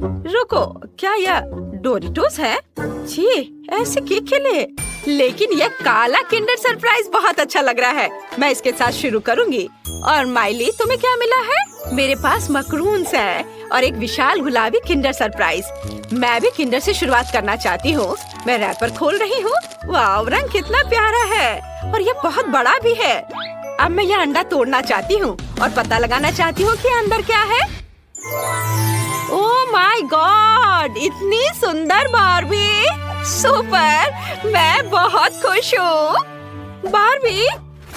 रुको, क्या यह डोरिटोस है? छी, ऐसे केक खेले। लेकिन यह काला किंडर सरप्राइज बहुत अच्छा लग रहा है। मैं इसके साथ शुरू करूंगी। और माइली, तुम्हें क्या मिला है? मेरे पास मकरून्स है और एक विशाल गुलाबी किंडर सरप्राइज। मैं भी किंडर से शुरुआत करना चाहती हूँ। मैं रैपर खोल रही हूँ। वाव, रंग कितना प्यारा है और ये बहुत बड़ा भी है। अब मैं यह अंडा तोड़ना चाहती हूँ और पता लगाना चाहती हूँ कि अंदर क्या है। ओह माय गॉड, इतनी सुंदर बार्बी। सुपर, मैं बहुत खुश हूँ। बार्बी,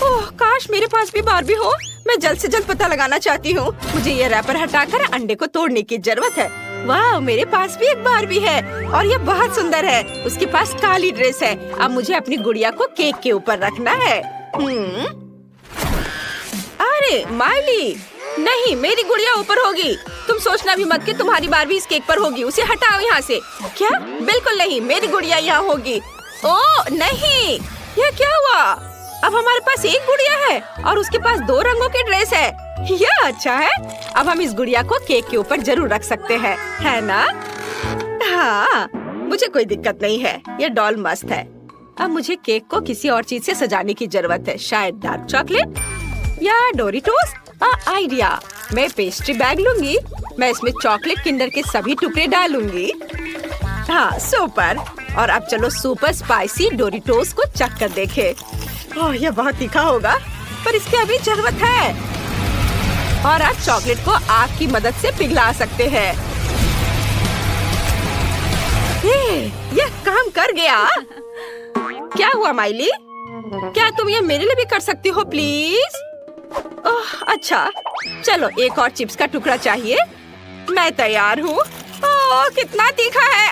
ओह काश मेरे पास भी बार्बी हो। मैं जल्द से जल्द पता लगाना चाहती हूँ। मुझे ये रैपर हटाकर अंडे को तोड़ने की जरूरत है। वाह, मेरे पास भी एक बार्बी है और ये बहुत सुंदर है। उसके पास काली ड्रेस है। अब मुझे अपनी गुड़िया को केक के ऊपर रखना है। अरे माइली, नहीं, मेरी गुड़िया ऊपर होगी। तुम सोचना भी मत कि तुम्हारी बार्बी इस केक पर होगी। उसे हटाओ यहाँ से। क्या? बिल्कुल नहीं, मेरी गुड़िया यहाँ होगी। ओह नहीं, यह क्या हुआ? अब हमारे पास एक गुड़िया है और उसके पास 2 रंगों की ड्रेस है। यह अच्छा है। अब हम इस गुड़िया को केक के ऊपर जरूर रख सकते हैं, है ना? हाँ, मुझे कोई दिक्कत नहीं है। यह डॉल मस्त है। अब मुझे केक को किसी और चीज से सजाने की जरूरत है। शायद डार्क चॉकलेट या डोरिटोस। आइडिया, मैं पेस्ट्री बैग लूंगी। मैं इसमें चॉकलेट किंडर के सभी टुकड़े डालूंगी। हाँ, सुपर। और अब चलो सुपर स्पाइसी डोरिटोस को चख कर देखें। ओह, यह बहुत तीखा होगा, पर इसकी अभी जरूरत है। और आप चॉकलेट को आग की मदद से पिघला सकते हैं। यह काम कर गया। क्या हुआ माइली? क्या तुम ये मेरे लिए भी कर सकती हो प्लीज? ओह अच्छा, चलो एक और चिप्स का टुकड़ा चाहिए। मैं तैयार हूँ। ओह कितना तीखा है।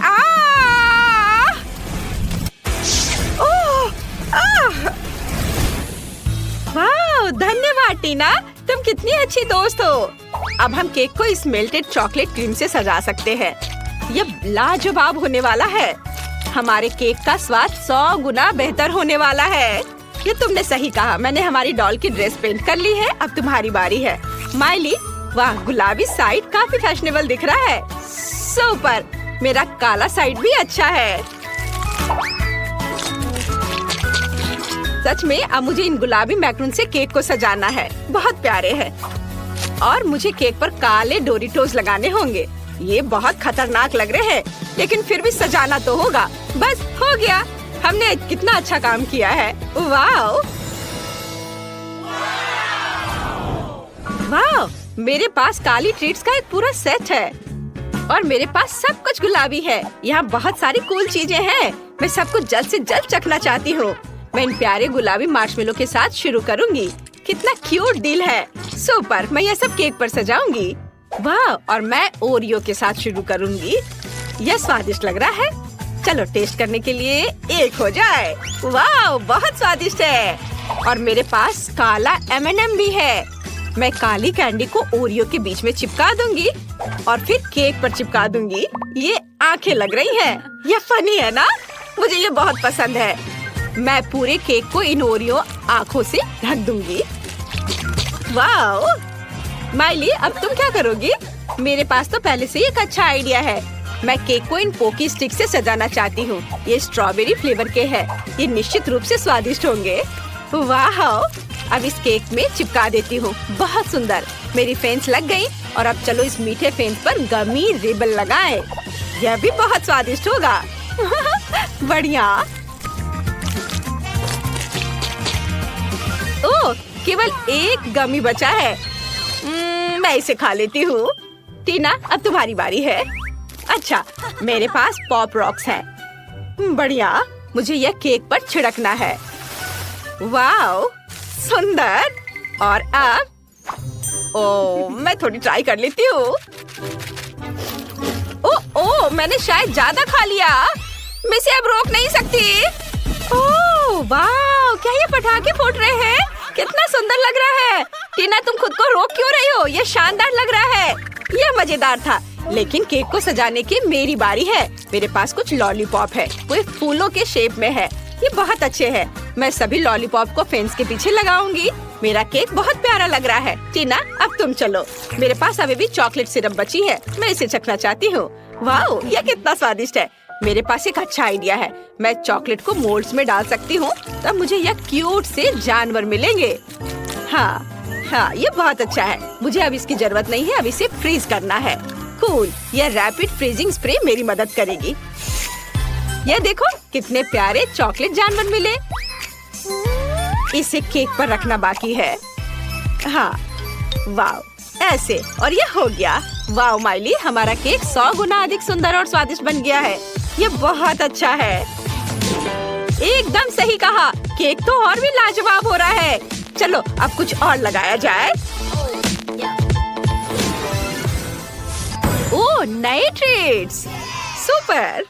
ओह, वाह, धन्यवाद टीना, तुम कितनी अच्छी दोस्त हो। अब हम केक को इस मेल्टेड चॉकलेट क्रीम से सजा सकते हैं। यह लाजवाब होने वाला है। हमारे केक का स्वाद 100 गुना बेहतर होने वाला है। ये तुमने सही कहा। मैंने हमारी डॉल की ड्रेस पेंट कर ली है। अब तुम्हारी बारी है। माइली, वाह, गुलाबी साइड काफी फैशनेबल दिख रहा है। सुपर, मेरा काला साइड भी अच्छा है। सच में अब मुझे इन गुलाबी मैक्रून से केक को सजाना है। बहुत प्यारे हैं। और मुझे केक पर काले डोरिटोस लगाने होंगे। ये बहुत खतरनाक लग रहे हैं, लेकिन फिर भी सजाना तो होगा। बस हो गया। हमने कितना अच्छा काम किया है। वाह वाह, मेरे पास काली ट्रीट्स का एक पूरा सेट है और मेरे पास सब कुछ गुलाबी है। यहाँ बहुत सारी कूल चीजें हैं। मैं सब कुछ जल्द से जल्द चखना चाहती हूँ। मैं इन प्यारे गुलाबी मार्शमेलो के साथ शुरू करूँगी। कितना क्यूट दिल है। सुपर, मैं ये सब केक पर सजाऊंगी। वाह, और मैं ओरियो के साथ शुरू करूँगी। यह स्वादिष्ट लग रहा है। चलो टेस्ट करने के लिए एक हो जाए। वाह, बहुत स्वादिष्ट है। और मेरे पास काला M&M भी है। मैं काली कैंडी को ओरियो के बीच में चिपका दूंगी और फिर केक पर चिपका दूंगी। ये आंखें लग रही हैं। ये फनी है ना? मुझे ये बहुत पसंद है। मैं पूरे केक को इन ओरियो आंखों से ढक दूंगी। वाह माइली, अब तुम क्या करोगी? मेरे पास तो पहले से ही एक अच्छा आइडिया है। मैं केक को इन पोकी स्टिक से सजाना चाहती हूँ। ये स्ट्रॉबेरी फ्लेवर के हैं। ये निश्चित रूप से स्वादिष्ट होंगे। वाह, अब इस केक में चिपका देती हूँ। बहुत सुंदर, मेरी फेंस लग गई। और अब चलो इस मीठे फेंस पर गमी रिबन लगाएं। यह भी बहुत स्वादिष्ट होगा। बढ़िया। ओह, केवल एक गमी बचा है। मैं इसे खा लेती हूँ। टीना, अब तुम्हारी बारी है। अच्छा, मेरे पास पॉप रॉक्स है। बढ़िया, मुझे यह केक पर छिड़कना है। वाह, सुंदर। और अब मैं थोड़ी ट्राई कर लेती हूँ। ओह, मैंने शायद ज्यादा खा लिया। मैं इसे अब रोक नहीं सकती। ओह वाह, क्या ये पटाखे फूट रहे हैं? कितना सुंदर लग रहा है। टीना, तुम खुद को रोक क्यों रही हो? ये शानदार लग रहा है। यह मजेदार था। लेकिन केक को सजाने की मेरी बारी है। मेरे पास कुछ लॉलीपॉप है। वो फूलों के शेप में है। ये बहुत अच्छे हैं। मैं सभी लॉलीपॉप को फेंस के पीछे लगाऊंगी मेरा केक बहुत प्यारा लग रहा है। टीना, अब तुम चलो। मेरे पास अभी भी चॉकलेट सिरप बची है, मैं इसे चखना चाहती हूँ। वाओ, यह कितना स्वादिष्ट है। मेरे पास एक अच्छा आइडिया है। मैं चॉकलेट को मोल्ड्स में डाल सकती हूँ, तब मुझे यह क्यूट से जानवर मिलेंगे। हाँ, ये बहुत अच्छा है। मुझे अब इसकी जरूरत नहीं है, अब इसे फ्रीज करना है। कूल, यह रैपिड फ्रीजिंग स्प्रे मेरी मदद करेगी। यह देखो, कितने प्यारे चॉकलेट जानवर मिले। इसे केक पर रखना बाकी है। हाँ, वाओ, ऐसे, और यह हो गया। वाओ माइली, हमारा केक 100 गुना अधिक सुंदर और स्वादिष्ट बन गया है। यह बहुत अच्छा है। एकदम सही कहा, केक तो और भी लाजवाब हो रहा है। चलो अब कुछ और लगाया जाए। ओह, नए ट्रीट्स, सुपर।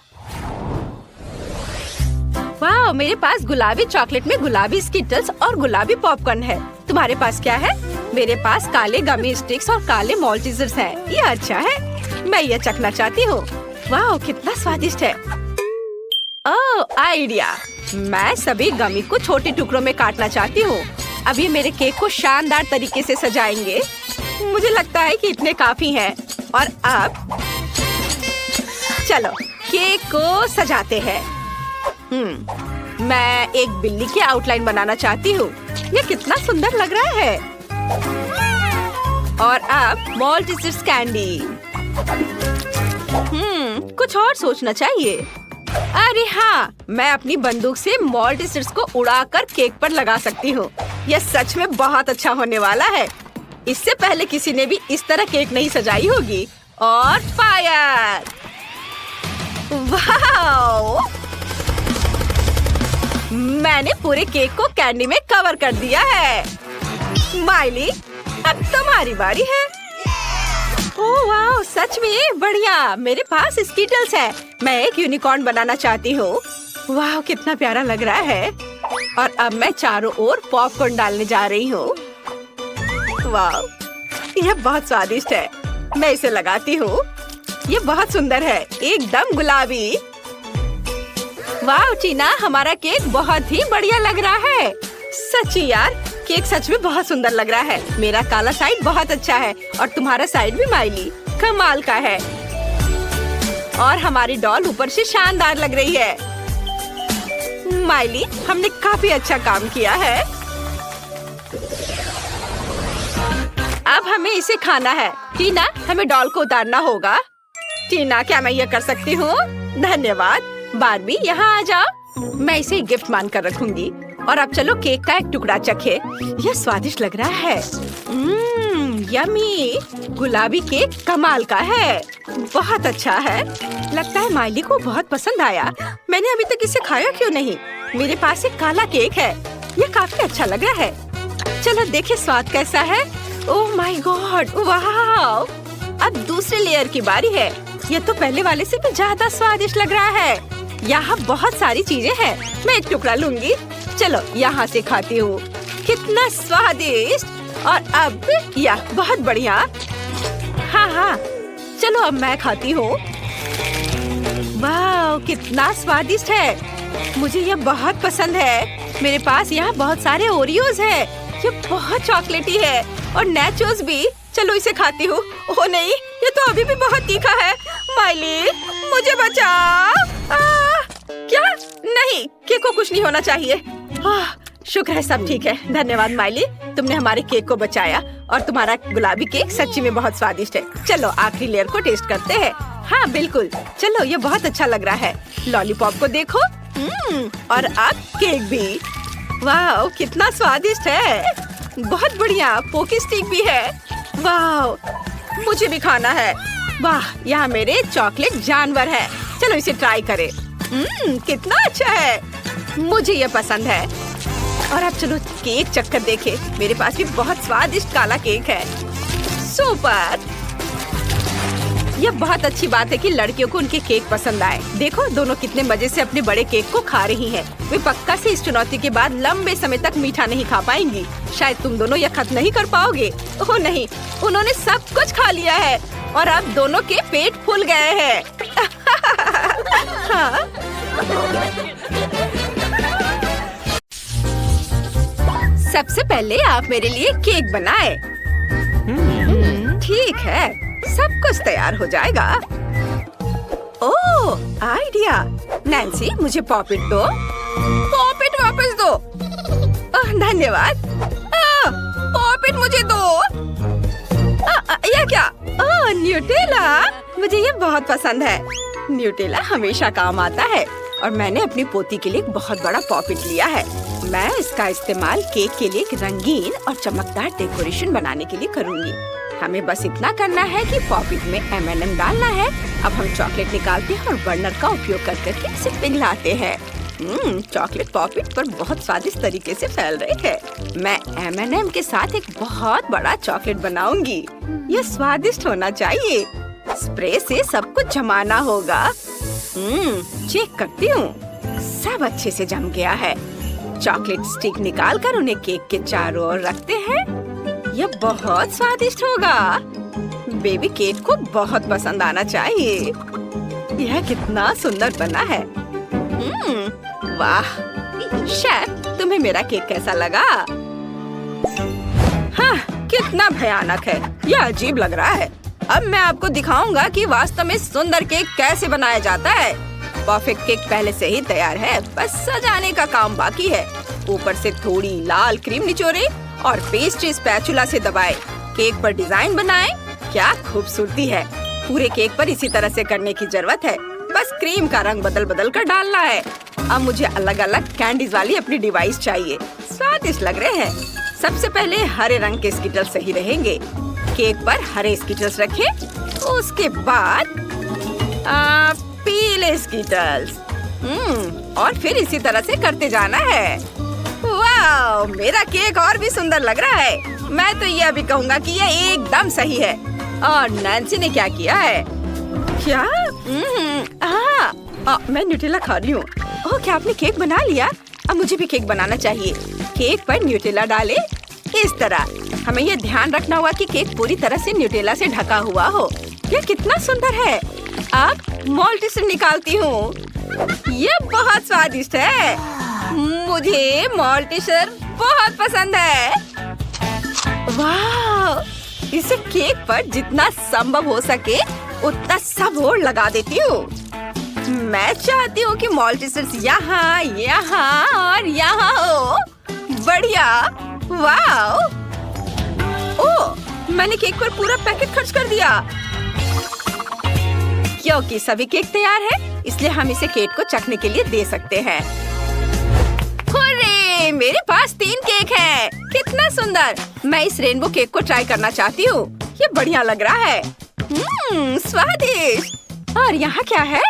वाह, मेरे पास गुलाबी चॉकलेट में गुलाबी स्किटल्स और गुलाबी पॉपकॉर्न है। तुम्हारे पास क्या है? मेरे पास काले गमी स्टिक्स और काले मॉल्टीजर्स हैं। ये अच्छा है, मैं ये चखना चाहती हूँ। वाह, कितना स्वादिष्ट है। ओह, आइडिया। मैं सभी गमी को छोटे टुकड़ों में काटना चाहती हूँ। अब ये मेरे केक को शानदार तरीके से सजाएंगे। मुझे लगता है कि इतने काफी हैं। और अब चलो केक को सजाते हैं। मैं एक बिल्ली की आउटलाइन बनाना चाहती हूँ। ये कितना सुंदर लग रहा है। और अब मॉल्टीजर्स कैंडी। कुछ और सोचना चाहिए। अरे हाँ, मैं अपनी बंदूक से मॉल्टीजर्स को उड़ाकर केक पर लगा सकती हूँ। यह सच में बहुत अच्छा होने वाला है। इससे पहले किसी ने भी इस तरह केक नहीं सजाई होगी। और फायर! वाओ! मैंने पूरे केक को कैंडी में कवर कर दिया है। माइली, अब तुम्हारी बारी है। ओह वाह, सच में बढ़िया। मेरे पास स्कीटल्स है। मैं एक यूनिकॉर्न बनाना चाहती हूँ। वाह, कितना प्यारा लग रहा है। और अब मैं चारों ओर पॉपकॉर्न डालने जा रही हूँ। वाह, यह बहुत स्वादिष्ट है। मैं इसे लगाती हूँ। ये बहुत सुंदर है, एकदम गुलाबी। वाह टीना, हमारा केक बहुत ही बढ़िया लग रहा है। सच्ची यार, केक सच में बहुत सुंदर लग रहा है। मेरा काला साइड बहुत अच्छा है और तुम्हारा साइड भी माइली कमाल का है। और हमारी डॉल ऊपर से शानदार लग रही है। माइली, हमने काफी अच्छा काम किया है। अब हमें इसे खाना है। टीना, हमें डॉल को उतारना होगा। टीना, क्या मैं ये कर सकती हूँ? धन्यवाद। बार्बी, यहाँ आ जाओ। मैं इसे गिफ्ट मानकर रखूंगी। और अब चलो केक का एक टुकड़ा चखे। यह स्वादिष्ट लग रहा है। यम्मी। गुलाबी केक कमाल का है, बहुत अच्छा है। लगता है माइली को बहुत पसंद आया। मैंने अभी तक इसे खाया क्यों नहीं? मेरे पास एक काला केक है, यह काफी अच्छा लग रहा है। चलो देखे स्वाद कैसा है। ओह माय गॉड, वाह! अब दूसरे लेयर की बारी है। यह तो पहले वाले से भी ज्यादा स्वादिष्ट लग रहा है। यहाँ बहुत सारी चीजें हैं। मैं एक टुकड़ा लूंगी। चलो यहाँ से खाती हूँ। कितना स्वादिष्ट। और अब यह बहुत बढ़िया। हाँ, चलो अब मैं खाती हूँ। वाह, कितना स्वादिष्ट है। मुझे यह बहुत पसंद है। मेरे पास यहाँ बहुत सारे ओरियोज है। ये बहुत चॉकलेटी है और नेचोस भी। चलो इसे खाती हूँ। ओह नहीं, ये तो अभी भी बहुत तीखा है। माइली, मुझे बचाओ। क्या? नहीं, केक को कुछ नहीं होना चाहिए। शुक्र है सब ठीक है। धन्यवाद माइली, तुमने हमारे केक को बचाया। और तुम्हारा गुलाबी केक सच्ची में बहुत स्वादिष्ट है। चलो आखिरी लेयर को टेस्ट करते हैं। हाँ बिल्कुल, चलो ये बहुत अच्छा लग रहा है। लॉलीपॉप को देखो। और अब केक भी। वाह, कितना स्वादिष्ट है। बहुत बढ़िया, पोकी स्टिक भी है। वाह, मुझे भी खाना है। वाह, यहाँ मेरे चॉकलेट जानवर है। चलो इसे ट्राई करें। कितना अच्छा है, मुझे ये पसंद है। और अब चलो केक चक्कर देखे। मेरे पास भी बहुत स्वादिष्ट काला केक है। सुपर। यह बहुत अच्छी बात है कि लड़कियों को उनके केक पसंद आए। देखो दोनों कितने मजे से अपने बड़े केक को खा रही हैं। वे पक्का से इस चुनौती के बाद लंबे समय तक मीठा नहीं खा पाएंगी। शायद तुम दोनों यह खत्म नहीं कर पाओगे। ओह नहीं, उन्होंने सब कुछ खा लिया है और अब दोनों के पेट फूल गए हैं। सबसे पहले आप मेरे लिए केक बनाए। ठीक है, सब कुछ तैयार हो जाएगा। ओह, आइडिया। नैन्सी, मुझे पॉपिट दो। पॉपिट वापस दो। धन्यवाद। पॉपिट मुझे दो। यह क्या? ओह, न्यूटेला। मुझे ये बहुत पसंद है। न्यूटेला हमेशा काम आता है और मैंने अपनी पोती के लिए एक बहुत बड़ा पॉपिट लिया है। मैं इसका इस्तेमाल केक के लिए एक रंगीन और चमकदार डेकोरेशन बनाने के लिए करूँगी। हमें बस इतना करना है कि पॉपिट में M&M डालना है। अब हम चॉकलेट निकालते हैं और बर्नर का उपयोग करके इसे पिघलाते हैं। चॉकलेट पॉपिट पर बहुत स्वादिष्ट तरीके से फैल रही है। मैं M&M के साथ एक बहुत बड़ा चॉकलेट बनाऊंगी। यह स्वादिष्ट होना चाहिए। स्प्रे से सब कुछ जमाना होगा। चेक करती हूँ। सब अच्छे से जम गया है। चॉकलेट स्टिक निकालकर उन्हें केक के चारों ओर रखते हैं। यह बहुत स्वादिष्ट होगा। बेबी केक को बहुत पसंद आना चाहिए। यह कितना सुंदर बना है। वाह शेफ, तुम्हें मेरा केक कैसा लगा? हाँ, कितना भयानक है। यह अजीब लग रहा है। अब मैं आपको दिखाऊंगा कि वास्तव में सुंदर केक कैसे बनाया जाता है। परफेक्ट केक पहले से ही तैयार है, बस सजाने का काम बाकी है। ऊपर से थोड़ी लाल क्रीम निचोड़े और पेस्ट्री स्पैचुला से दबाए। केक पर डिजाइन बनाए। क्या खूबसूरती है। पूरे केक पर इसी तरह से करने की जरूरत है। बस क्रीम का रंग बदल कर डालना है। अब मुझे अलग अलग कैंडीज वाली अपनी डिवाइस चाहिए। स्वादिष्ट लग रहे हैं। सबसे पहले हरे रंग के स्किटल्स सही रहेंगे। केक पर हरे स्किटल्स रखें। उसके बाद पीले स्किटल्स। और फिर इसी तरह से करते जाना है। वाह, मेरा केक और भी सुंदर लग रहा है। मैं तो ये अभी कहूँगा कि ये एकदम सही है। और नैन्सी ने क्या किया है? क्या? मैं न्यूटेला खा रही हूँ। ओह, क्या आपने केक बना लिया? अब मुझे भी केक बनाना चाहिए। केक पर न्यूटेला डालें। इस तरह हमें यह ध्यान रखना होगा कि केक पूरी तरह से न्यूटेला से ढका हुआ हो। यह कितना सुंदर है। अब मॉल्टिसर निकालती हूँ। यह बहुत स्वादिष्ट है। मुझे मॉल्टिसर बहुत पसंद है। वाह, इसे केक पर जितना संभव हो सके उतना सब और लगा देती हूँ। मैं चाहती हूँ कि मॉल्टिसर्स यहाँ, यहाँ और यहाँ हो। बढ़िया। वाह। ओह, मैंने केक पर पूरा पैकेट खर्च कर दिया। क्योंकि सभी केक तैयार है, इसलिए हम इसे केक को चखने के लिए दे सकते हैं। हुर्रे, मेरे पास 3 केक है। कितना सुंदर। मैं इस रेनबो केक को ट्राई करना चाहती हूँ। ये बढ़िया लग रहा है। स्वादिष्ट। और यहाँ क्या है?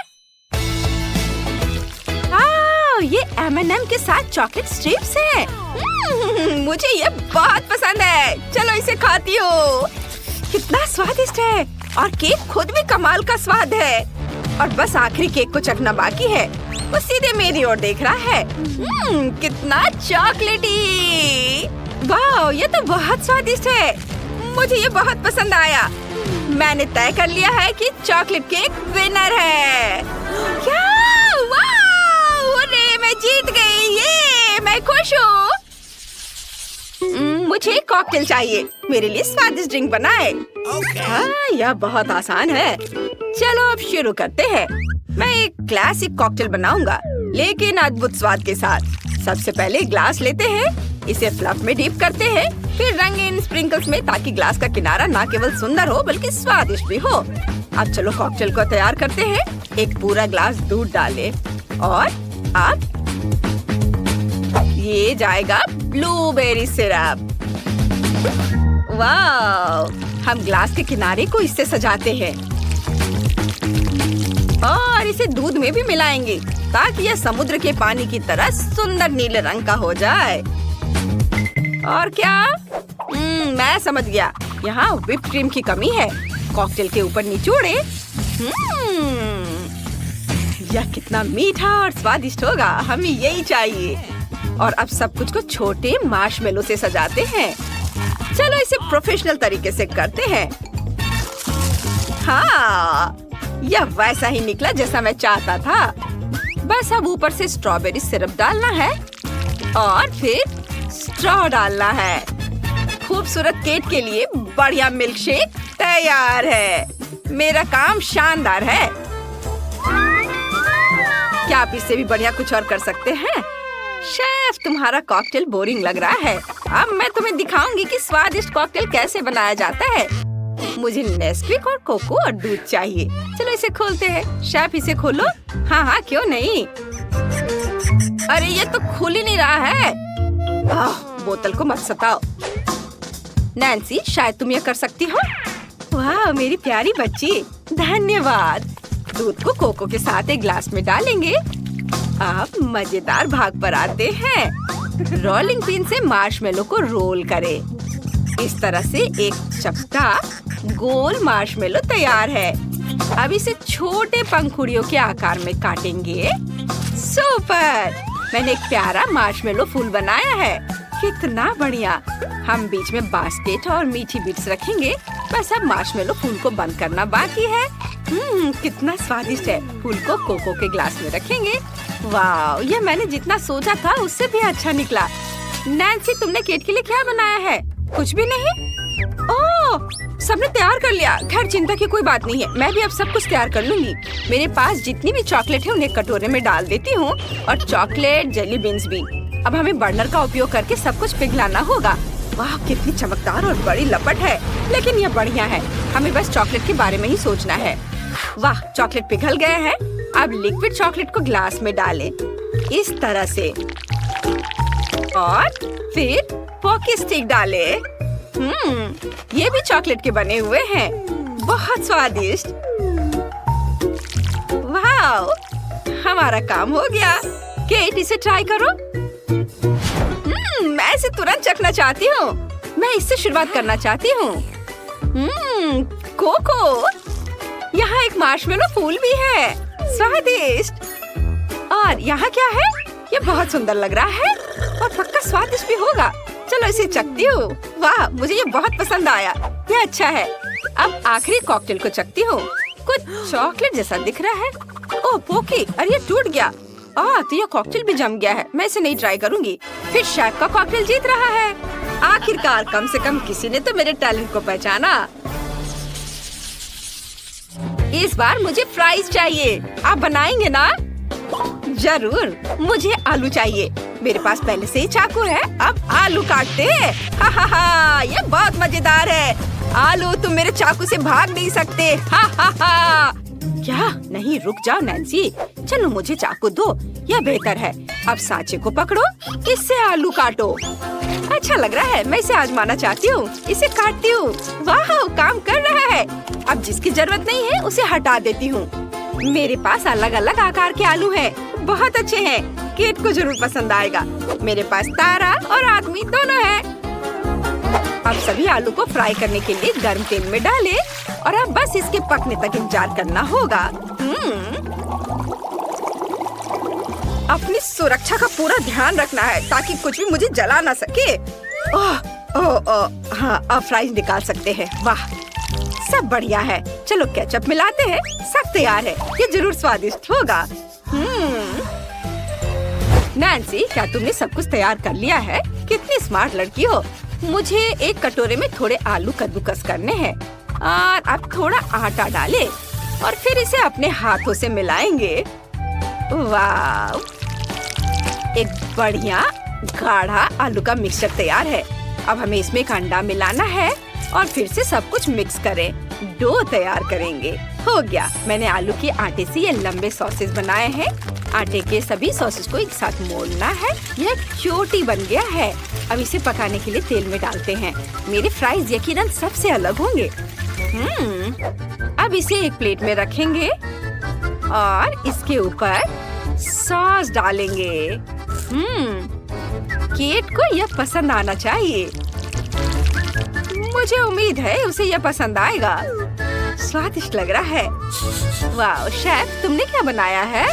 ये M&M के साथ चॉकलेट स्ट्रिप्स हैं। मुझे ये बहुत पसंद है। चलो इसे खाती हूँ। कितना स्वादिष्ट है। और केक खुद भी कमाल का स्वाद है। और बस आखिरी केक को चखना बाकी है। वो सीधे मेरी ओर देख रहा है। कितना चॉकलेटी। वाह, ये तो बहुत स्वादिष्ट है। मुझे ये बहुत पसंद आया। मैंने तय कर लिया है कि चॉकलेट केक विनर है। क्या? मैं जीत गई। ये मैं खुश हूँ। मुझे कॉकटेल चाहिए। मेरे लिए स्वादिष्ट ड्रिंक बनाए। हाँ, यह बहुत आसान है। चलो अब शुरू करते हैं। मैं एक क्लासिक कॉकटेल बनाऊंगा, लेकिन अद्भुत स्वाद के साथ। सबसे पहले ग्लास लेते हैं। इसे फ्लफ में डिप करते हैं, फिर रंगीन स्प्रिंकल्स में, ताकि ग्लास का किनारा न केवल सुंदर हो बल्कि स्वादिष्ट भी हो। अब चलो कॉकटेल को तैयार करते हैं। एक पूरा ग्लास दूध डालें और अब ये जाएगा ब्लूबेरी सिरप। वाह, हम ग्लास के किनारे को इससे सजाते हैं और इसे दूध में भी मिलाएंगे ताकि यह समुद्र के पानी की तरह सुंदर नीले रंग का हो जाए। और क्या? मैं समझ गया। यहाँ व्हिप क्रीम की कमी है। कॉकटेल के ऊपर निचोड़े। यह कितना मीठा और स्वादिष्ट होगा। हमें यही चाहिए। और अब सब कुछ को छोटे मार्शमेलो से सजाते हैं। चलो इसे प्रोफेशनल तरीके से करते हैं। हाँ, यह वैसा ही निकला जैसा मैं चाहता था। बस अब ऊपर से स्ट्रॉबेरी सिरप डालना है और फिर स्ट्रॉ डालना है। खूबसूरत केक के लिए बढ़िया मिल्क शेक तैयार है। मेरा काम शानदार है। क्या आप इससे भी बढ़िया कुछ और कर सकते हैं? शेफ, तुम्हारा कॉकटेल बोरिंग लग रहा है। अब मैं तुम्हें दिखाऊंगी कि स्वादिष्ट कॉकटेल कैसे बनाया जाता है। मुझे नेस्क्विक और कोको और दूध चाहिए। चलो इसे खोलते हैं। शेफ, इसे खोलो। हाँ हाँ, क्यों नहीं। अरे ये तो खुल ही नहीं रहा है। बोतल को मत सताओ। नैन्सी, शायद तुम ये कर सकती हो। वाह, मेरी प्यारी बच्ची, धन्यवाद। दूध को कोको के साथ एक ग्लास में डालेंगे। अब मजेदार भाग पर आते हैं। रोलिंग पिन से मार्शमेलो को रोल करें। इस तरह से एक चपटा गोल मार्शमेलो तैयार है। अब इसे छोटे पंखुड़ियों के आकार में काटेंगे। सुपर! मैंने एक प्यारा मार्शमेलो फूल बनाया है। कितना बढ़िया। हम बीच में बास्केट और मीठी बीट्स रखेंगे। बस अब मार्शमेलो फूल को बंद करना बाकी है। कितना स्वादिष्ट है। फूल को कोको के ग्लास में रखेंगे। वाह, ये मैंने जितना सोचा था उससे भी अच्छा निकला। नैन्सी, तुमने केक के लिए क्या बनाया है? कुछ भी नहीं? ओह, सबने तैयार कर लिया। खैर, चिंता की कोई बात नहीं है। मैं भी अब सब कुछ तैयार कर लूंगी। मेरे पास जितनी भी चॉकलेट है उन्हें कटोरे में डाल देती हूँ, और चॉकलेट जेली बीन्स भी। अब हमें बर्नर का उपयोग करके सब कुछ पिघलाना होगा। वाह, कितनी चमकदार और बड़ी लपट है। लेकिन यह बढ़िया है। हमें बस चॉकलेट के बारे में ही सोचना है। वाह, चॉकलेट पिघल गए हैं। अब लिक्विड चॉकलेट को ग्लास में डालें, इस तरह से। और फिर पॉकी स्टिक डालें। ये भी चॉकलेट के बने हुए हैं। बहुत स्वादिष्ट। वाह, हमारा काम हो गया। केट, इसे ट्राई करो। मैं इसे तुरंत चखना चाहती हूँ। मैं इससे शुरुआत करना चाहती हूँ। कोको, यहाँ एक मार्शमेलो फूल भी है। स्वादिष्ट। और यहाँ क्या है? ये बहुत सुंदर लग रहा है और पक्का स्वादिष्ट भी होगा। चलो इसे चखती हूँ। वाह, मुझे ये बहुत पसंद आया। ये अच्छा है। अब आखिरी कॉकटेल को चखती हूँ। कुछ चॉकलेट जैसा दिख रहा है। ओह पोकी, अरे ये टूट गया। तो ये कॉकटेल भी जम गया है। मैं इसे नहीं ट्राई करूंगी। फिर शेफ का कॉकटेल जीत रहा है। आखिरकार कम से कम किसी ने तो मेरे टैलेंट को पहचाना। इस बार मुझे फ्राइज चाहिए। आप बनाएंगे ना? जरूर। मुझे आलू चाहिए। मेरे पास पहले से ही चाकू है। अब आलू काटते हैं। हा हा हा, ये बहुत मजेदार है। आलू, तुम मेरे चाकू से भाग नहीं सकते। हा हा हा। क्या? नहीं, रुक जाओ नैन्सी। चलो मुझे चाकू दो, यह बेहतर है। अब सांचे को पकड़ो, इससे आलू काटो। अच्छा लग रहा है। मैं इसे आजमाना चाहती हूँ। इसे काटती हूँ। वाह, काम कर रहा है। अब जिसकी जरूरत नहीं है उसे हटा देती हूँ। मेरे पास अलग अलग आकार के आलू हैं। बहुत अच्छे हैं। केट को जरूर पसंद आएगा। मेरे पास तारा और आदमी दोनों हैं। अब सभी आलू को फ्राई करने के लिए गर्म तेल में डालें और अब बस इसके पकने तक इंतजार करना होगा। अपनी सुरक्षा का पूरा ध्यान रखना है ताकि कुछ भी मुझे जला ना सके। हाँ, अब फ्राइज निकाल सकते हैं। वाह, सब बढ़िया है। चलो केचप मिलाते हैं। सब तैयार है। ये जरूर स्वादिष्ट होगा। नैन्सी, क्या तुमने सब कुछ तैयार कर लिया है? कितनी स्मार्ट लड़की हो। मुझे एक कटोरे में थोड़े आलू कद्दूकस करने हैं और अब थोड़ा आटा डालें और फिर इसे अपने हाथों से मिलाएंगे। वाह, एक बढ़िया गाढ़ा आलू का मिक्सचर तैयार है। अब हमें इसमें एक अंडा मिलाना है और फिर से सब कुछ मिक्स करें। डो तैयार करेंगे। हो गया। मैंने आलू के आटे से ये लंबे सॉसेस बनाए हैं। आटे के सभी सॉसेस को एक साथ मोड़ना है। यह एक चोटी बन गया है। अब इसे पकाने के लिए तेल में डालते हैं। मेरे फ्राइज यकीनन सबसे अलग होंगे। अब इसे एक प्लेट में रखेंगे और इसके ऊपर सॉस डालेंगे। केट को यह पसंद आना चाहिए। मुझे उम्मीद है उसे यह पसंद आएगा। स्वादिष्ट लग रहा है। वाह शेफ, तुमने क्या बनाया है?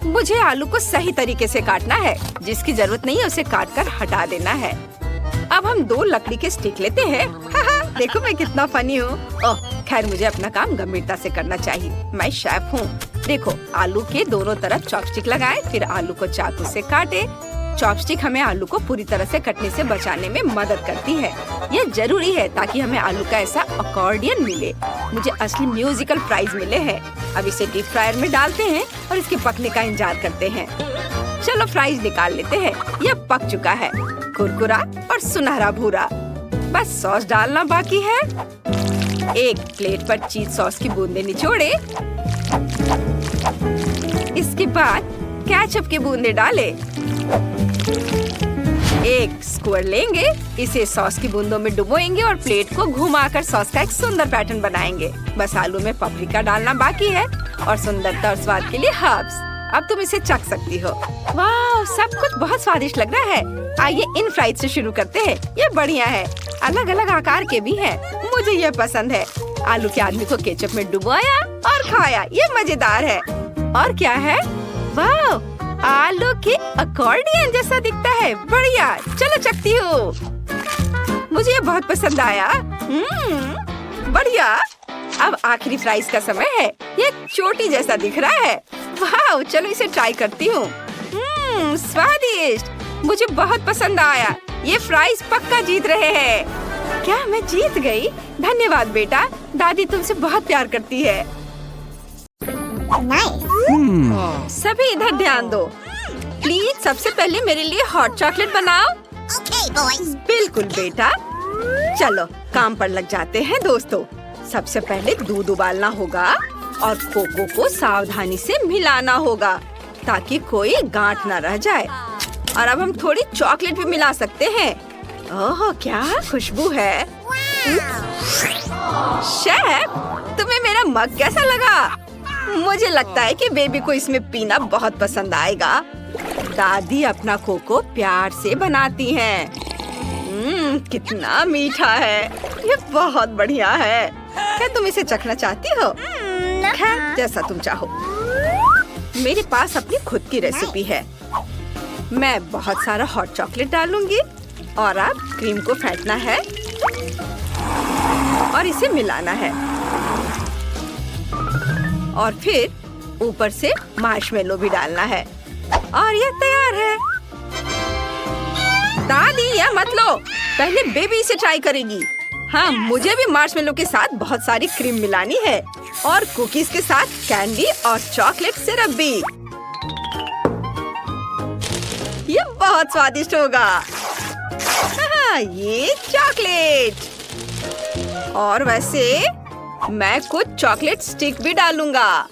मुझे आलू को सही तरीके से काटना है। जिसकी जरूरत नहीं है उसे काटकर हटा देना है। अब हम 2 लकड़ी के स्टिक लेते हैं। देखो मैं कितना फनी हूँ। ओह, खैर मुझे अपना काम गंभीरता से करना चाहिए। मैं शेफ हूँ। देखो, आलू के दोनों तरफ चॉपस्टिक लगाएं, फिर आलू को चाकू से काटे चॉपस्टिक हमें आलू को पूरी तरह से कटने से बचाने में मदद करती है। यह जरूरी है ताकि हमें आलू का ऐसा अकॉर्डियन मिले। मुझे असली म्यूजिकल प्राइज मिले हैं। अब इसे डीप फ्रायर में डालते हैं और इसके पकने का इंतजार करते हैं। चलो फ्राइज निकाल लेते हैं। यह पक चुका है, कुरकुरा और सुनहरा भूरा। बस सॉस डालना बाकी है। एक प्लेट पर चीज सॉस की बूंदें निचोड़े। इसके बाद केचप की बूंदें डालें। एक स्क्वायर लेंगे, इसे सॉस की बूंदों में डुबोएंगे और प्लेट को घुमाकर सॉस का एक सुंदर पैटर्न बनाएंगे। बस आलू में पापरिका डालना बाकी है और सुंदरता और स्वाद के लिए हर्ब्स। अब तुम इसे चख सकती हो। वाह, सब कुछ बहुत स्वादिष्ट लग रहा है। आइए इन फ्राइज से शुरू करते हैं। ये बढ़िया है, अलग अलग आकार के भी हैं। मुझे ये पसंद है। आलू के आदमी को केचप में डुबोया और खाया। ये मजेदार है। और क्या है? वाह, आलू के अकॉर्डियन जैसा दिखता है। बढ़िया, चलो चखती हूँ। मुझे ये बहुत पसंद आया। बढ़िया। अब आखिरी फ्राइज का समय है। ये चोटी जैसा दिख रहा है। वाह, चलो इसे ट्राई करती हूँ। स्वादिष्ट, मुझे बहुत पसंद आया। ये फ्राइज पक्का जीत रहे हैं। क्या मैं जीत गई? धन्यवाद बेटा, दादी तुमसे बहुत प्यार करती है। सभी इधर ध्यान दो। प्लीज सबसे पहले मेरे लिए हॉट चॉकलेट बनाओ। बिल्कुल बेटा। चलो काम पर लग जाते हैं दोस्तों। सबसे पहले दूध उबालना होगा और कोको को सावधानी से मिलाना होगा ताकि कोई गांठ न रह जाए। और अब हम थोड़ी चॉकलेट भी मिला सकते हैं। ओह, क्या खुशबू है। शेफ, तुम्हें मेरा मग कैसा लगा? मुझे लगता है कि बेबी को इसमें पीना बहुत पसंद आएगा। दादी अपना कोको प्यार से बनाती हैं। कितना मीठा है। ये बहुत बढ़िया है। क्या तुम इसे चखना चाहती हो? खैर, जैसा तुम चाहो। मेरे पास अपनी खुद की रेसिपी है। मैं बहुत सारा हॉट चॉकलेट डालूंगी और अब क्रीम को फेंटना है और इसे मिलाना है और फिर ऊपर से मार्शमेलो भी डालना है और ये तैयार है। दादी, यह मत लो, पहले बेबी इसे ट्राई करेगी। हाँ, मुझे भी मार्शमेलो के साथ बहुत सारी क्रीम मिलानी है और कुकीज के साथ कैंडी और चॉकलेट सिरप भी। ये बहुत स्वादिष्ट होगा। हाँ, ये चॉकलेट। और वैसे मैं कुछ चॉकलेट स्टिक भी डालूंगा।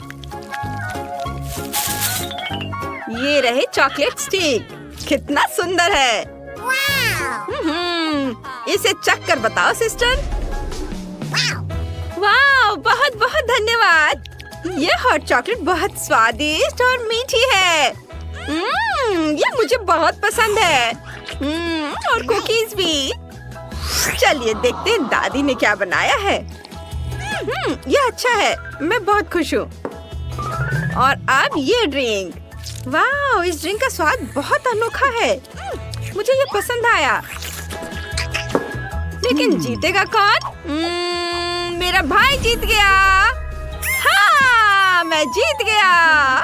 ये रहे चॉकलेट स्टिक। कितना सुंदर है। इसे चख कर बताओ सिस्टर। वाह, बहुत बहुत धन्यवाद। ये हॉट चॉकलेट बहुत स्वादिष्ट और मीठी है। ये मुझे बहुत पसंद है। और कुकीज भी। चलिए देखते हैं दादी ने क्या बनाया है। ये अच्छा है, मैं बहुत खुश हूँ। और अब ये ड्रिंक। वाह, इस ड्रिंक का स्वाद बहुत अनोखा है। मुझे ये पसंद आया। लेकिन जीतेगा कौन? मेरा भाई जीत गया। हाँ, मैं जीत गया।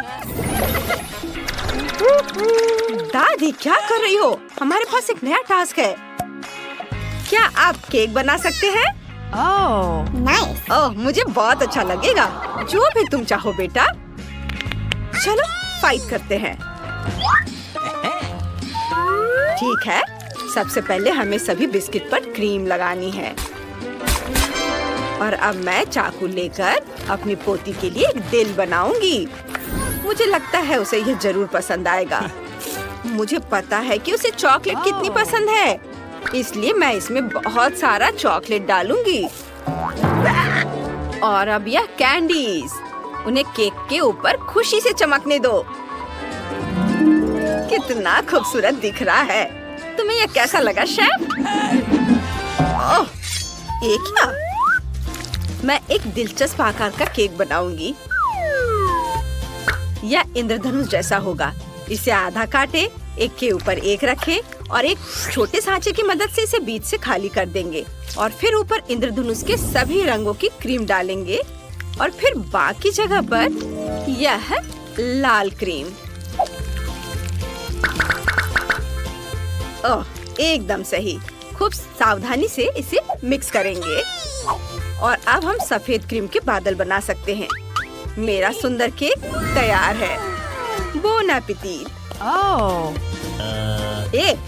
दादी, क्या कर रही हो? हमारे पास एक नया टास्क है। क्या आप केक बना सकते हैं? नाइस। ओह, मुझे बहुत अच्छा लगेगा। जो भी तुम चाहो बेटा। चलो फाइट करते हैं। ठीक है, सबसे पहले हमें सभी बिस्किट पर क्रीम लगानी है। और अब मैं चाकू लेकर अपनी पोती के लिए एक दिल बनाऊंगी। मुझे लगता है उसे यह जरूर पसंद आएगा। मुझे पता है कि उसे चॉकलेट कितनी पसंद है, इसलिए मैं इसमें बहुत सारा चॉकलेट डालूंगी। और अब यह कैंडीज, उन्हें केक के ऊपर खुशी से चमकने दो। कितना खूबसूरत दिख रहा है। तुम्हें यह कैसा लगा शेफ? ओह, ये क्या? मैं एक दिलचस्प आकार का केक बनाऊंगी। यह इंद्रधनुष जैसा होगा। इसे आधा काटे, एक के ऊपर एक रखे और एक छोटे सांचे की मदद से इसे बीच से खाली कर देंगे और फिर ऊपर इंद्रधनुष के सभी रंगों की क्रीम डालेंगे और फिर बाकी जगह पर यह लाल क्रीम। ओह, एकदम सही। खूब सावधानी से इसे मिक्स करेंगे और अब हम सफेद क्रीम के बादल बना सकते हैं। मेरा सुंदर केक तैयार है। Bone appétit.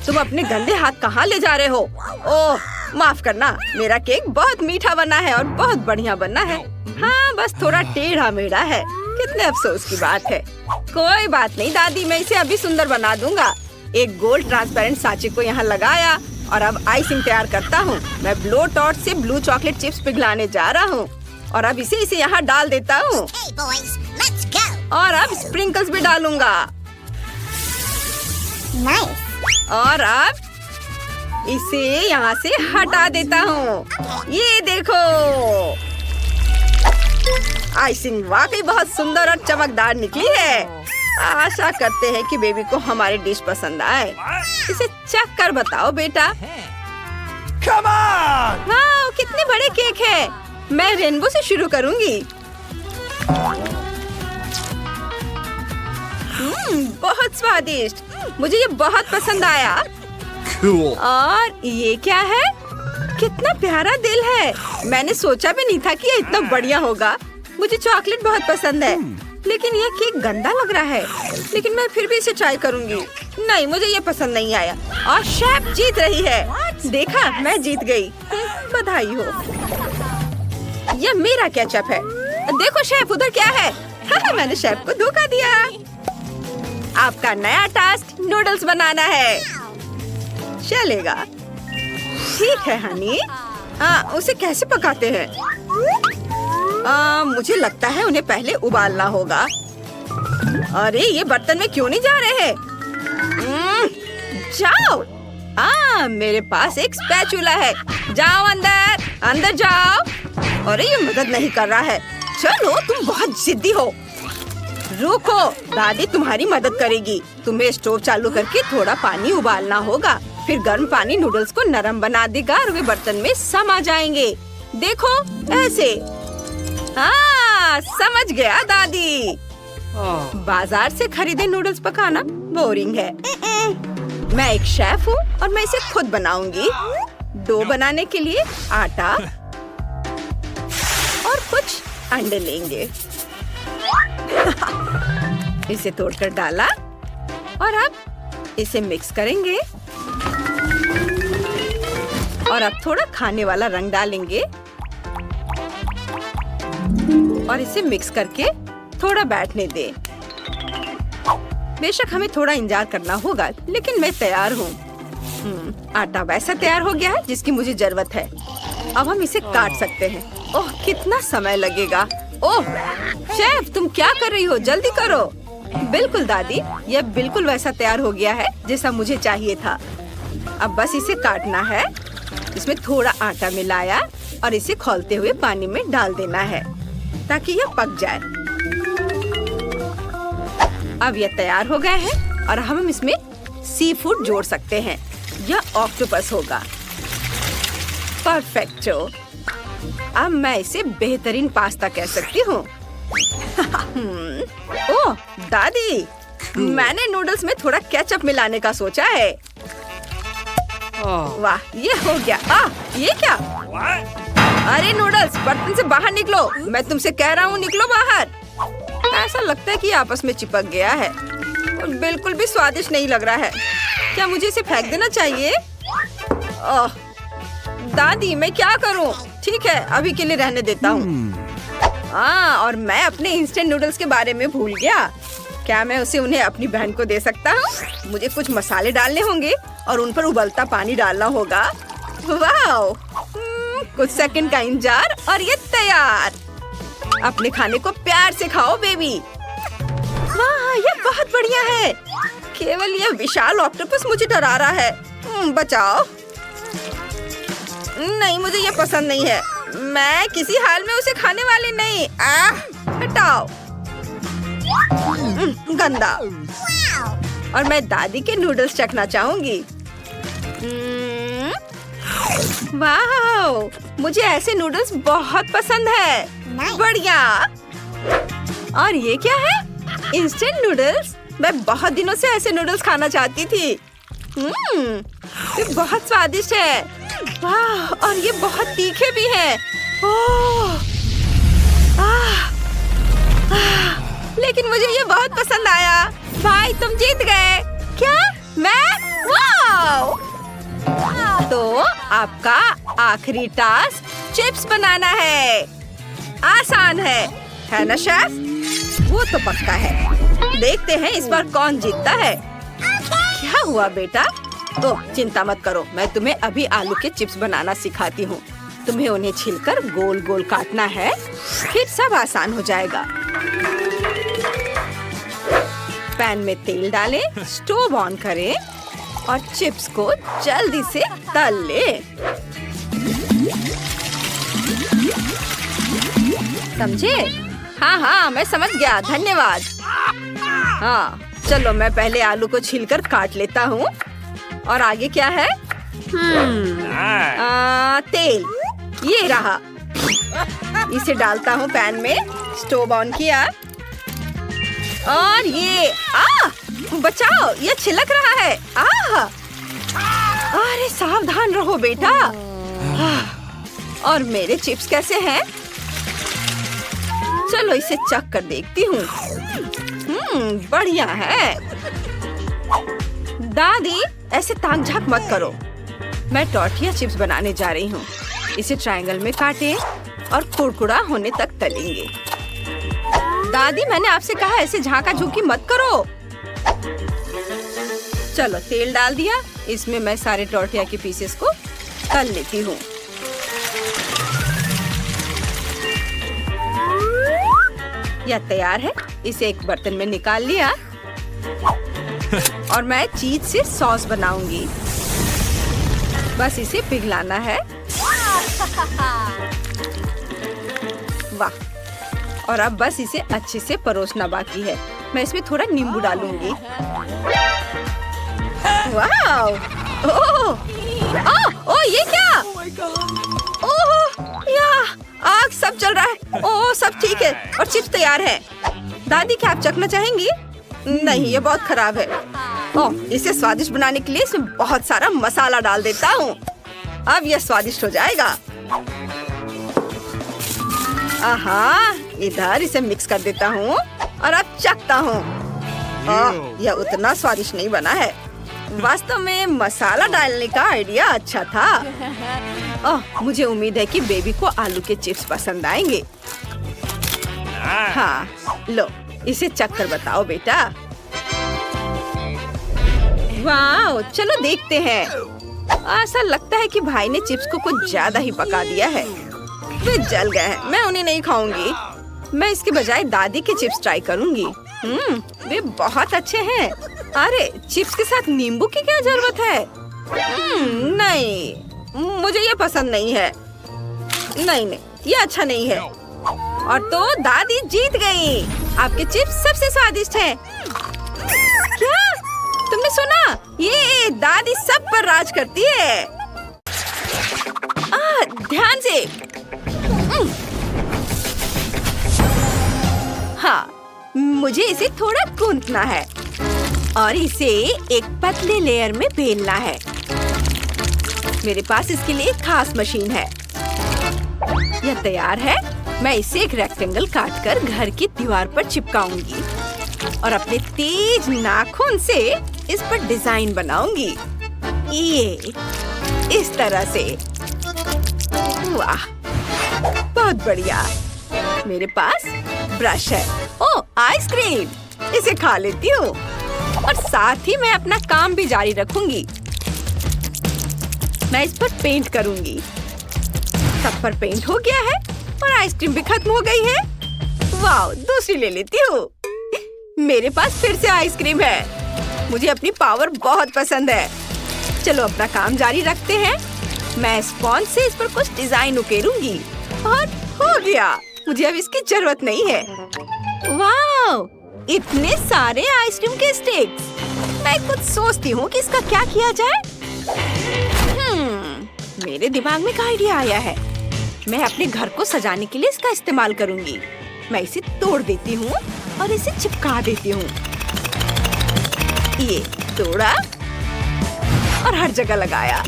तुम अपने गंदे हाथ कहाँ ले जा रहे हो? ओह, माफ करना, मेरा केक बहुत मीठा बना है और बहुत बढ़िया बना है। हाँ, बस थोड़ा टेढ़ा मेढ़ा है। कितने अफसोस की बात है। कोई बात नहीं दादी, मैं इसे अभी सुंदर बना दूंगा। एक गोल्ड ट्रांसपेरेंट सांचे को यहाँ लगाया और अब आइसिंग तैयार करता हूँ। मैं ब्लो टॉर्च से ब्लू चॉकलेट चिप्स पिघलाने जा रहा हूँ और अब इसे यहाँ डाल देता हूँ। और अब स्प्रिंकल्स भी डालूंगा। और अब इसे यहाँ से हटा देता हूँ। ये देखो, आइसिंग वाकई बहुत सुंदर और चमकदार निकली है। आशा करते हैं कि बेबी को हमारी डिश पसंद आए। इसे चख कर बताओ बेटा। वाह, कितने बड़े केक है। मैं रेनबो से शुरू करूंगी। बहुत स्वादिष्ट, मुझे ये बहुत पसंद आया। और ये क्या है? कितना प्यारा दिल है। मैंने सोचा भी नहीं था कि ये इतना बढ़िया होगा। मुझे चॉकलेट बहुत पसंद है, लेकिन ये केक गंदा लग रहा है। लेकिन मैं फिर भी इसे ट्राई करूंगी। नहीं, मुझे ये पसंद नहीं आया। और शेफ जीत रही है। देखा, मैं जीत गई। बधाई हो। यह मेरा केचप है। देखो शेफ, उधर क्या है? मैंने शेफ को धोखा दिया। आपका नया टास्क नूडल्स बनाना है। चलेगा। ठीक है हनी। उसे कैसे पकाते हैं? मुझे लगता है उन्हें पहले उबालना होगा। अरे, ये बर्तन में क्यों नहीं जा रहे हैं? जाओ। मेरे पास एक स्पैचुला है। जाओ अंदर, अंदर जाओ। अरे, ये मदद नहीं कर रहा है। चलो, तुम बहुत जिद्दी हो। रुको, दादी तुम्हारी मदद करेगी। तुम्हें स्टोव चालू करके थोड़ा पानी उबालना होगा। फिर गर्म पानी नूडल्स को नरम बना देगा और वे बर्तन में समा जाएंगे। देखो, ऐसे। समझ गया दादी। बाजार से खरीदे नूडल्स पकाना बोरिंग है। मैं एक शेफ हूँ और मैं इसे खुद बनाऊंगी। डो बनाने के लिए आटा और कुछ अंडे लेंगे। इसे तोड़कर डाला और अब इसे मिक्स करेंगे और अब थोड़ा खाने वाला रंग डालेंगे और इसे मिक्स करके थोड़ा बैठने दे। बेशक हमें थोड़ा इंतजार करना होगा, लेकिन मैं तैयार हूँ। आटा वैसा तैयार हो गया है जिसकी मुझे जरूरत है। अब हम इसे काट सकते हैं। ओह, कितना समय लगेगा। ओह शेफ, तुम क्या कर रही हो? जल्दी करो। बिल्कुल दादी, यह बिल्कुल वैसा तैयार हो गया है जैसा मुझे चाहिए था। अब बस इसे काटना है। इसमें थोड़ा आटा मिलाया और इसे खौलते हुए पानी में डाल देना है ताकि यह पक जाए। अब यह तैयार हो गया है और हम इसमें सी फूड जोड़ सकते हैं। यह ऑक्टोपस होगा। परफेक्टो। अब मैं इसे बेहतरीन पास्ता कह सकती हूँ। ओह दादी, मैंने नूडल्स में थोड़ा केचप मिलाने का सोचा है। वाह, ये हो गया। ये क्या? अरे नूडल्स, बर्तन से बाहर निकलो। मैं तुमसे कह रहा हूँ, निकलो बाहर। ऐसा लगता है कि आपस में चिपक गया है और बिल्कुल भी स्वादिष्ट नहीं लग रहा है। क्या मुझे इसे फेंक देना चाहिए? ओह दादी, मैं क्या करूँ? ठीक है, अभी के लिए रहने देता हूँ। और मैं अपने इंस्टेंट नूडल्स के बारे में भूल गया। क्या मैं उन्हें अपनी बहन को दे सकता हूँ? मुझे कुछ मसाले डालने होंगे और उन पर उबलता पानी डालना होगा। वाह, कुछ सेकंड का इंतजार और ये तैयार। अपने खाने को प्यार से खाओ बेबी। वाह, ये बहुत बढ़िया है। केवल यह विशाल ऑक्टोपस मुझे डरा रहा है। बचाओ। नहीं, मुझे ये पसंद नहीं है। मैं किसी हाल में उसे खाने वाली नहीं। हटाओ। गंदा। और मैं दादी के नूडल्स चखना चाहूंगी। वाह, मुझे ऐसे नूडल्स बहुत पसंद है। बढ़िया। और ये क्या है? Instant noodles. मैं बहुत दिनों से ऐसे नूडल्स खाना चाहती थी। ये बहुत स्वादिष्ट है। वाह, और ये बहुत तीखे भी हैं। ओह, लेकिन मुझे ये बहुत पसंद आया। भाई तुम जीत गए। क्या? मैं? वाह! तो आपका आखिरी टास्क चिप्स बनाना है। आसान है ना शेफ? वो तो पक्का है। देखते हैं इस बार कौन जीतता है। क्या हुआ बेटा? ओह, चिंता मत करो, मैं तुम्हें अभी आलू के चिप्स बनाना सिखाती हूँ। तुम्हें उन्हें छिलकर गोल गोल काटना है, फिर सब आसान हो जाएगा। पैन में तेल डालें, स्टोव ऑन करें और चिप्स को जल्दी से तल लें। समझे? हाँ, मैं समझ गया, धन्यवाद। हाँ, चलो मैं पहले आलू को छीलकर काट लेता हूँ। और आगे क्या है? तेल, ये रहा। इसे डालता हूँ पैन में, स्टोव ऑन किया और ये बचाओ, ये छिलक रहा है। अरे सावधान रहो बेटा। और मेरे चिप्स कैसे हैं? चलो इसे चख कर देखती हूँ। बढ़िया है। दादी ऐसे ताक झाक मत करो। मैं टॉर्टिया चिप्स बनाने जा रही हूँ। इसे ट्रायंगल में काटें और कुरकुरा होने तक तलेंगे। दादी मैंने आपसे कहा ऐसे झांका झूकी मत करो। चलो तेल डाल दिया, इसमें मैं सारे टॉर्टिया के पीसेस को तल लेती हूँ। यह तैयार है। इसे एक बर्तन में निकाल लिया और मैं चीज से सॉस बनाऊंगी। बस इसे पिघलाना है। वाह! और अब बस इसे अच्छे से परोसना बाकी है। मैं इसमें थोड़ा नींबू डालूंगी। वाह! ओह, ये क्या? ओह, आग सब जल रहा है। ओह, सब ठीक है और चिप्स तैयार है। दादी क्या आप चखना चाहेंगी? नहीं, ये बहुत खराब है। ओह, इसे स्वादिष्ट बनाने के लिए इसमें बहुत सारा मसाला डाल देता हूँ। अब यह स्वादिष्ट हो जाएगा। आहा, इधर इसे मिक्स कर देता हूँ और अब चखता हूँ। यह उतना स्वादिष्ट नहीं बना है। वास्तव में मसाला डालने का आइडिया अच्छा था। मुझे उम्मीद है कि बेबी को आलू के चिप्स पसंद आएंगे। हाँ, लो इसे चख कर बताओ बेटा। वाह, चलो देखते हैं। ऐसा लगता है कि भाई ने चिप्स को कुछ ज्यादा ही पका दिया है। वे जल गए हैं। मैं उन्हें नहीं खाऊंगी। मैं इसके बजाय दादी के चिप्स ट्राई करूंगी। वे बहुत अच्छे हैं। अरे चिप्स के साथ नींबू की क्या जरूरत है? नहीं, मुझे ये पसंद नहीं है। नहीं, ये अच्छा नहीं है। और तो दादी जीत गई। आपके चिप्स सबसे स्वादिष्ट हैं। क्या? तुमने सुना? ये दादी सब पर राज करती है। ध्यान से। हाँ, मुझे इसे थोड़ा गूंथना है और इसे एक पतले लेयर में बेलना है। मेरे पास इसके लिए एक खास मशीन है। यह तैयार है। मैं इसे एक रेक्टेंगल काटकर घर की दीवार पर चिपकाऊंगी और अपने तेज नाखून से इस पर डिजाइन बनाऊंगी। ये इस तरह से। वाह, बहुत बढ़िया। मेरे पास ब्रश है। ओह, आइसक्रीम। इसे खा लेती हूँ और साथ ही मैं अपना काम भी जारी रखूंगी। मैं इस पर पेंट करूंगी। सब पर पेंट हो गया है और आइसक्रीम भी खत्म हो गई है। वाह, दूसरी ले लेती हूँ। मेरे पास फिर से आइसक्रीम है। मुझे अपनी पावर बहुत पसंद है। चलो अपना काम जारी रखते हैं। मैं स्पॉन्ज से इस पर कुछ डिजाइन उकेरूंगी और हो गया। मुझे अब इसकी जरूरत नहीं है। वाह, इतने सारे आइसक्रीम के स्टिक्स। मैं कुछ सोचती हूँ कि इसका क्या किया जाए। मेरे दिमाग में एक आइडिया आया है। मैं अपने घर को सजाने के लिए इसका इस्तेमाल करूंगी। मैं इसे तोड़ देती हूँ और इसे चिपका देती हूँ। ये तोड़ा और हर जगह लगाया।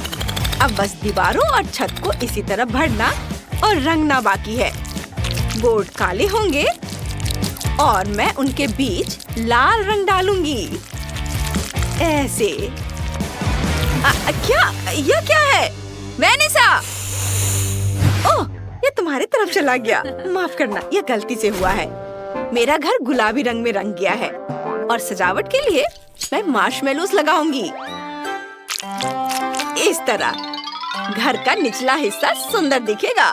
अब बस दीवारों और छत को इसी तरह भरना और रंगना बाकी है। बोर्ड काले होंगे और मैं उनके बीच लाल रंग डालूंगी, ऐसे। क्या यह क्या है? वैनिसा! ओह, ये तुम्हारी तरफ चला गया। माफ करना, यह गलती से हुआ है। मेरा घर गुलाबी रंग में रंग गया है और सजावट के लिए मैं मार्शमेलोस लगाऊंगी। इस तरह घर का निचला हिस्सा सुंदर दिखेगा।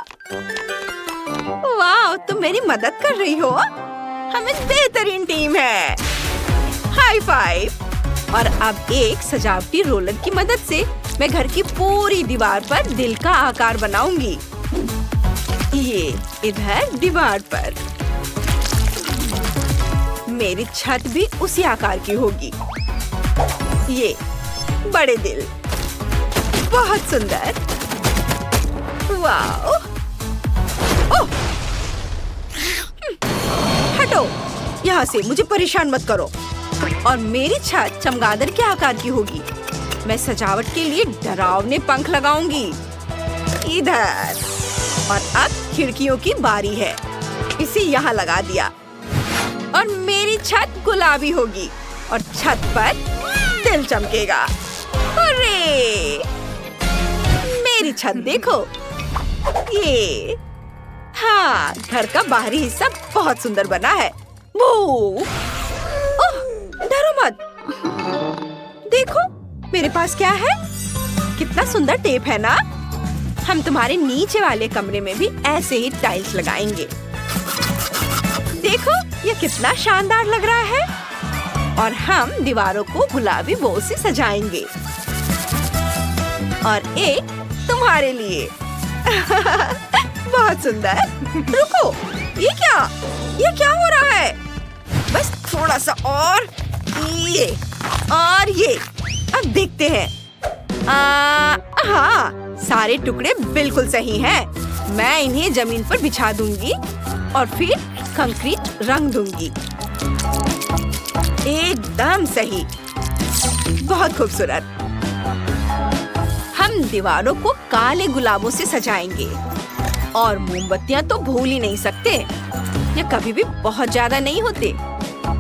वाह, तुम मेरी मदद कर रही हो। हम एक बेहतरीन टीम है। High five. और अब एक सजावटी रोलर की मदद से मैं घर की पूरी दीवार पर दिल का आकार बनाऊंगी। ये इधर दीवार पर। मेरी छत भी उसी आकार की होगी। ये बड़े दिल, बहुत सुंदर। वाह! ओह! हटो यहाँ से, मुझे परेशान मत करो। और मेरी छत चमगादड़ के आकार की होगी। मैं सजावट के लिए डरावने पंख लगाऊंगी इधर। और अब खिड़कियों की बारी है। इसे यहाँ लगा दिया और मेरी छत गुलाबी होगी और छत पर दिल चमकेगा। अरे! मेरी छत देखो। ये, हाँ, घर का बाहरी हिस्सा बहुत सुंदर बना है। ओह, डरो मत। देखो मेरे पास क्या है। कितना सुंदर टेप है ना। हम तुम्हारे नीचे वाले कमरे में भी ऐसे ही टाइल्स लगाएंगे। देखो ये कितना शानदार लग रहा है। और हम दीवारों को गुलाबी बो से सजाएंगे। और एक तुम्हारे लिए। बहुत सुंदर। रुको, ये क्या हो रहा है? बस थोड़ा सा और ये अब देखते हैं। हाँ, सारे टुकड़े बिल्कुल सही हैं। मैं इन्हें जमीन पर बिछा दूंगी और फिर कंक्रीट रंग दूंगी। एकदम सही, बहुत खूबसूरत। हम दीवारों को काले गुलाबों से सजाएंगे और मोमबत्तियां तो भूल ही नहीं सकते। ये कभी भी बहुत ज्यादा नहीं होते।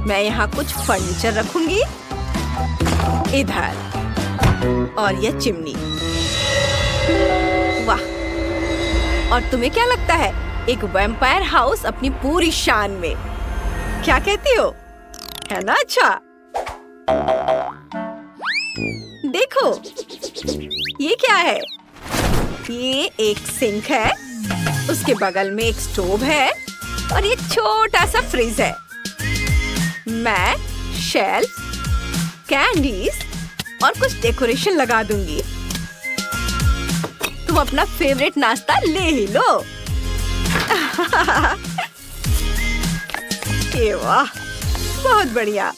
मैं यहाँ कुछ फर्नीचर रखूंगी इधर। और यह चिमनी। वाह! और तुम्हें क्या लगता है? एक वैम्पायर हाउस अपनी पूरी शान में। क्या कहती हो? है ना अच्छा? देखो, ये क्या है? ये एक सिंक है, उसके बगल में एक स्टोव है और ये छोटा सा फ्रिज है। मैं शेल्फ, कैंडीज और कुछ डेकोरेशन लगा दूंगी। तुम अपना फेवरेट नाश्ता ले ही लो। ये वाह, बहुत बढ़िया।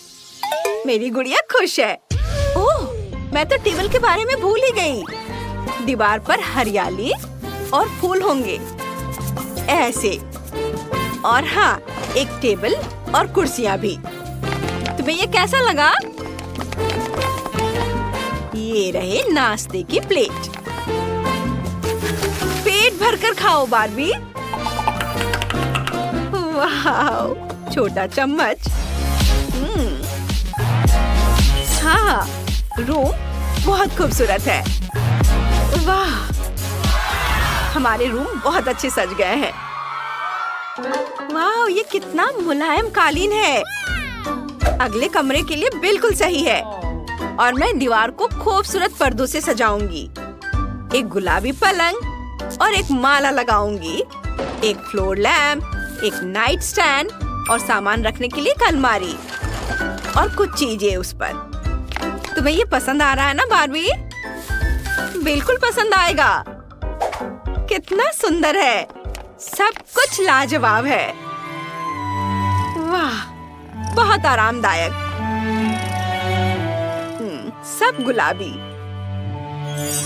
मेरी गुड़िया खुश है। ओह, मैं तो टेबल के बारे में भूल ही गई। दीवार पर हरियाली और फूल होंगे ऐसे। और हाँ, एक टेबल और कुर्सियाँ भी। तुम्हें ये कैसा लगा? ये रहे नाश्ते की प्लेट। पेट भरकर खाओ बार्बी। वाह, छोटा चम्मच। हाँ, रूम बहुत खूबसूरत है। वाह, हमारे रूम बहुत अच्छे सज गए हैं। वाह, ये कितना मुलायम कालीन है। अगले कमरे के लिए बिल्कुल सही है। और मैं दीवार को खूबसूरत पर्दों से सजाऊंगी। एक गुलाबी पलंग और एक माला लगाऊंगी। एक फ्लोर लैम्प, एक नाइट स्टैंड और सामान रखने के लिए एक अलमारी और कुछ चीजें उस पर। तुम्हें ये पसंद आ रहा है ना बार्बी? बिल्कुल पसंद आएगा। कितना सुंदर है। सब कुछ लाजवाब है। वाह, बहुत आरामदायक। सब गुलाबी।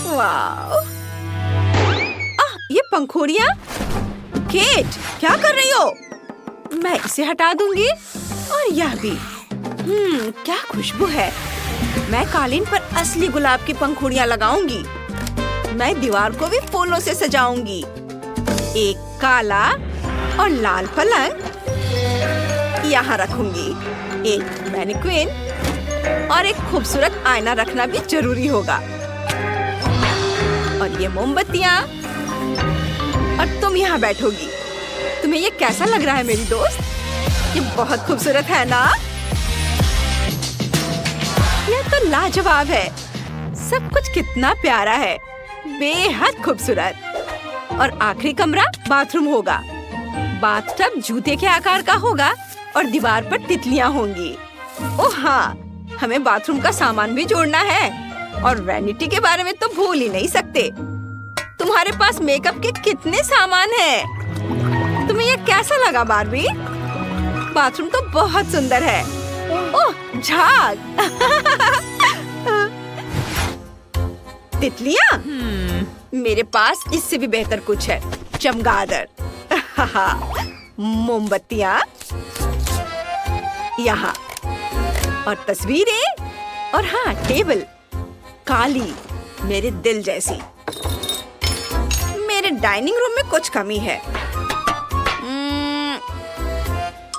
वाह! ये पंखुड़ियाँ। केट, क्या कर रही हो? मैं इसे हटा दूंगी और यह भी। क्या खुशबू है। मैं कालीन पर असली गुलाब की पंखुड़ियाँ लगाऊंगी। मैं दीवार को भी फूलों से सजाऊंगी। एक काला और लाल पलंग यहाँ रखूंगी। एक मैनीक्वीन और एक खूबसूरत आईना रखना भी जरूरी होगा। और ये मोमबत्तियाँ। और तुम यहाँ बैठोगी। तुम्हें ये कैसा लग रहा है मेरी दोस्त? ये बहुत खूबसूरत है ना? यह तो लाजवाब है। सब कुछ कितना प्यारा है, बेहद खूबसूरत। और आखिरी कमरा बाथरूम होगा। बाथटब जूते के आकार का होगा और दीवार पर तितलियां होंगी। ओह हाँ, हमें बाथरूम का सामान भी जोड़ना है। और वैनिटी के बारे में तो भूल ही नहीं सकते। तुम्हारे पास मेकअप के कितने सामान हैं। तुम्हें यह कैसा लगा बार्बी? बाथरूम तो बहुत सुंदर है। ओह झाग। तितलियां? मेरे पास इससे भी बेहतर कुछ है। चमगादड़। मोमबत्तियां यहाँ। और तस्वीरें। और हाँ, टेबल काली, मेरे दिल जैसी। मेरे डाइनिंग रूम में कुछ कमी है।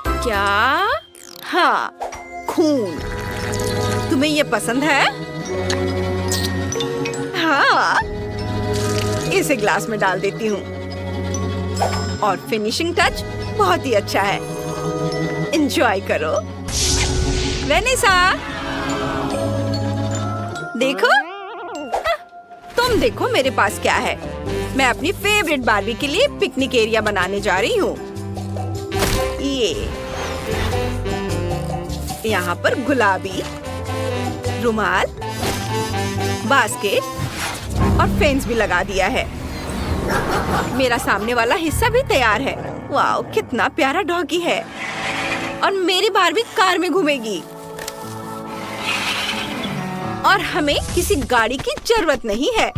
क्या? हाँ, खून। तुम्हें ये पसंद है? हाँ, इसे ग्लास में डाल देती हूँ। और फिनिशिंग टच बहुत ही अच्छा है। एंजॉय करो। वेनेसा, देखो। तुम देखो मेरे पास क्या है। मैं अपनी फेवरेट बार्बी के लिए पिकनिक एरिया बनाने जा रही हूँ। ये यहाँ पर गुलाबी रुमाल, बास्केट और फेंस भी लगा दिया है। मेरा सामने वाला हिस्सा भी तैयार है। वाओ, कितना प्यारा डॉगी है। और मेरी बार्बी कार में घूमेगी। और हमें किसी गाड़ी की जरूरत नहीं है।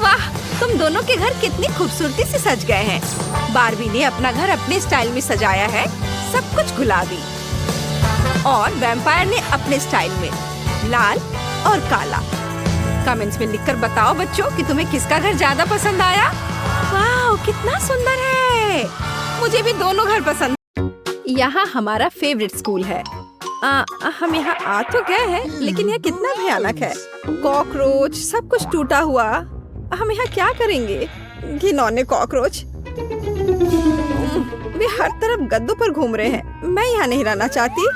वाह, तुम दोनों के घर कितनी खूबसूरती से सज गए हैं। बार्बी ने अपना घर अपने स्टाइल में सजाया है, सब कुछ गुलाबी। और वैम्पायर ने अपने स्टाइल में लाल और काला। कमेंट्स में लिखकर बताओ बच्चों कि तुम्हें किसका घर ज्यादा पसंद आया। वाह, कितना सुंदर है। मुझे भी दोनों घर पसंद। यहाँ हमारा फेवरेट स्कूल है। हम यहाँ आ तो गए हैं, लेकिन यह कितना भयानक है। कॉकरोच, सब कुछ टूटा हुआ। हम यहाँ क्या करेंगे? घिनौने कॉकरोच। वे हर तरफ गद्दों पर घूम रहे हैं। मैं यहाँ नहीं रहना चाहती।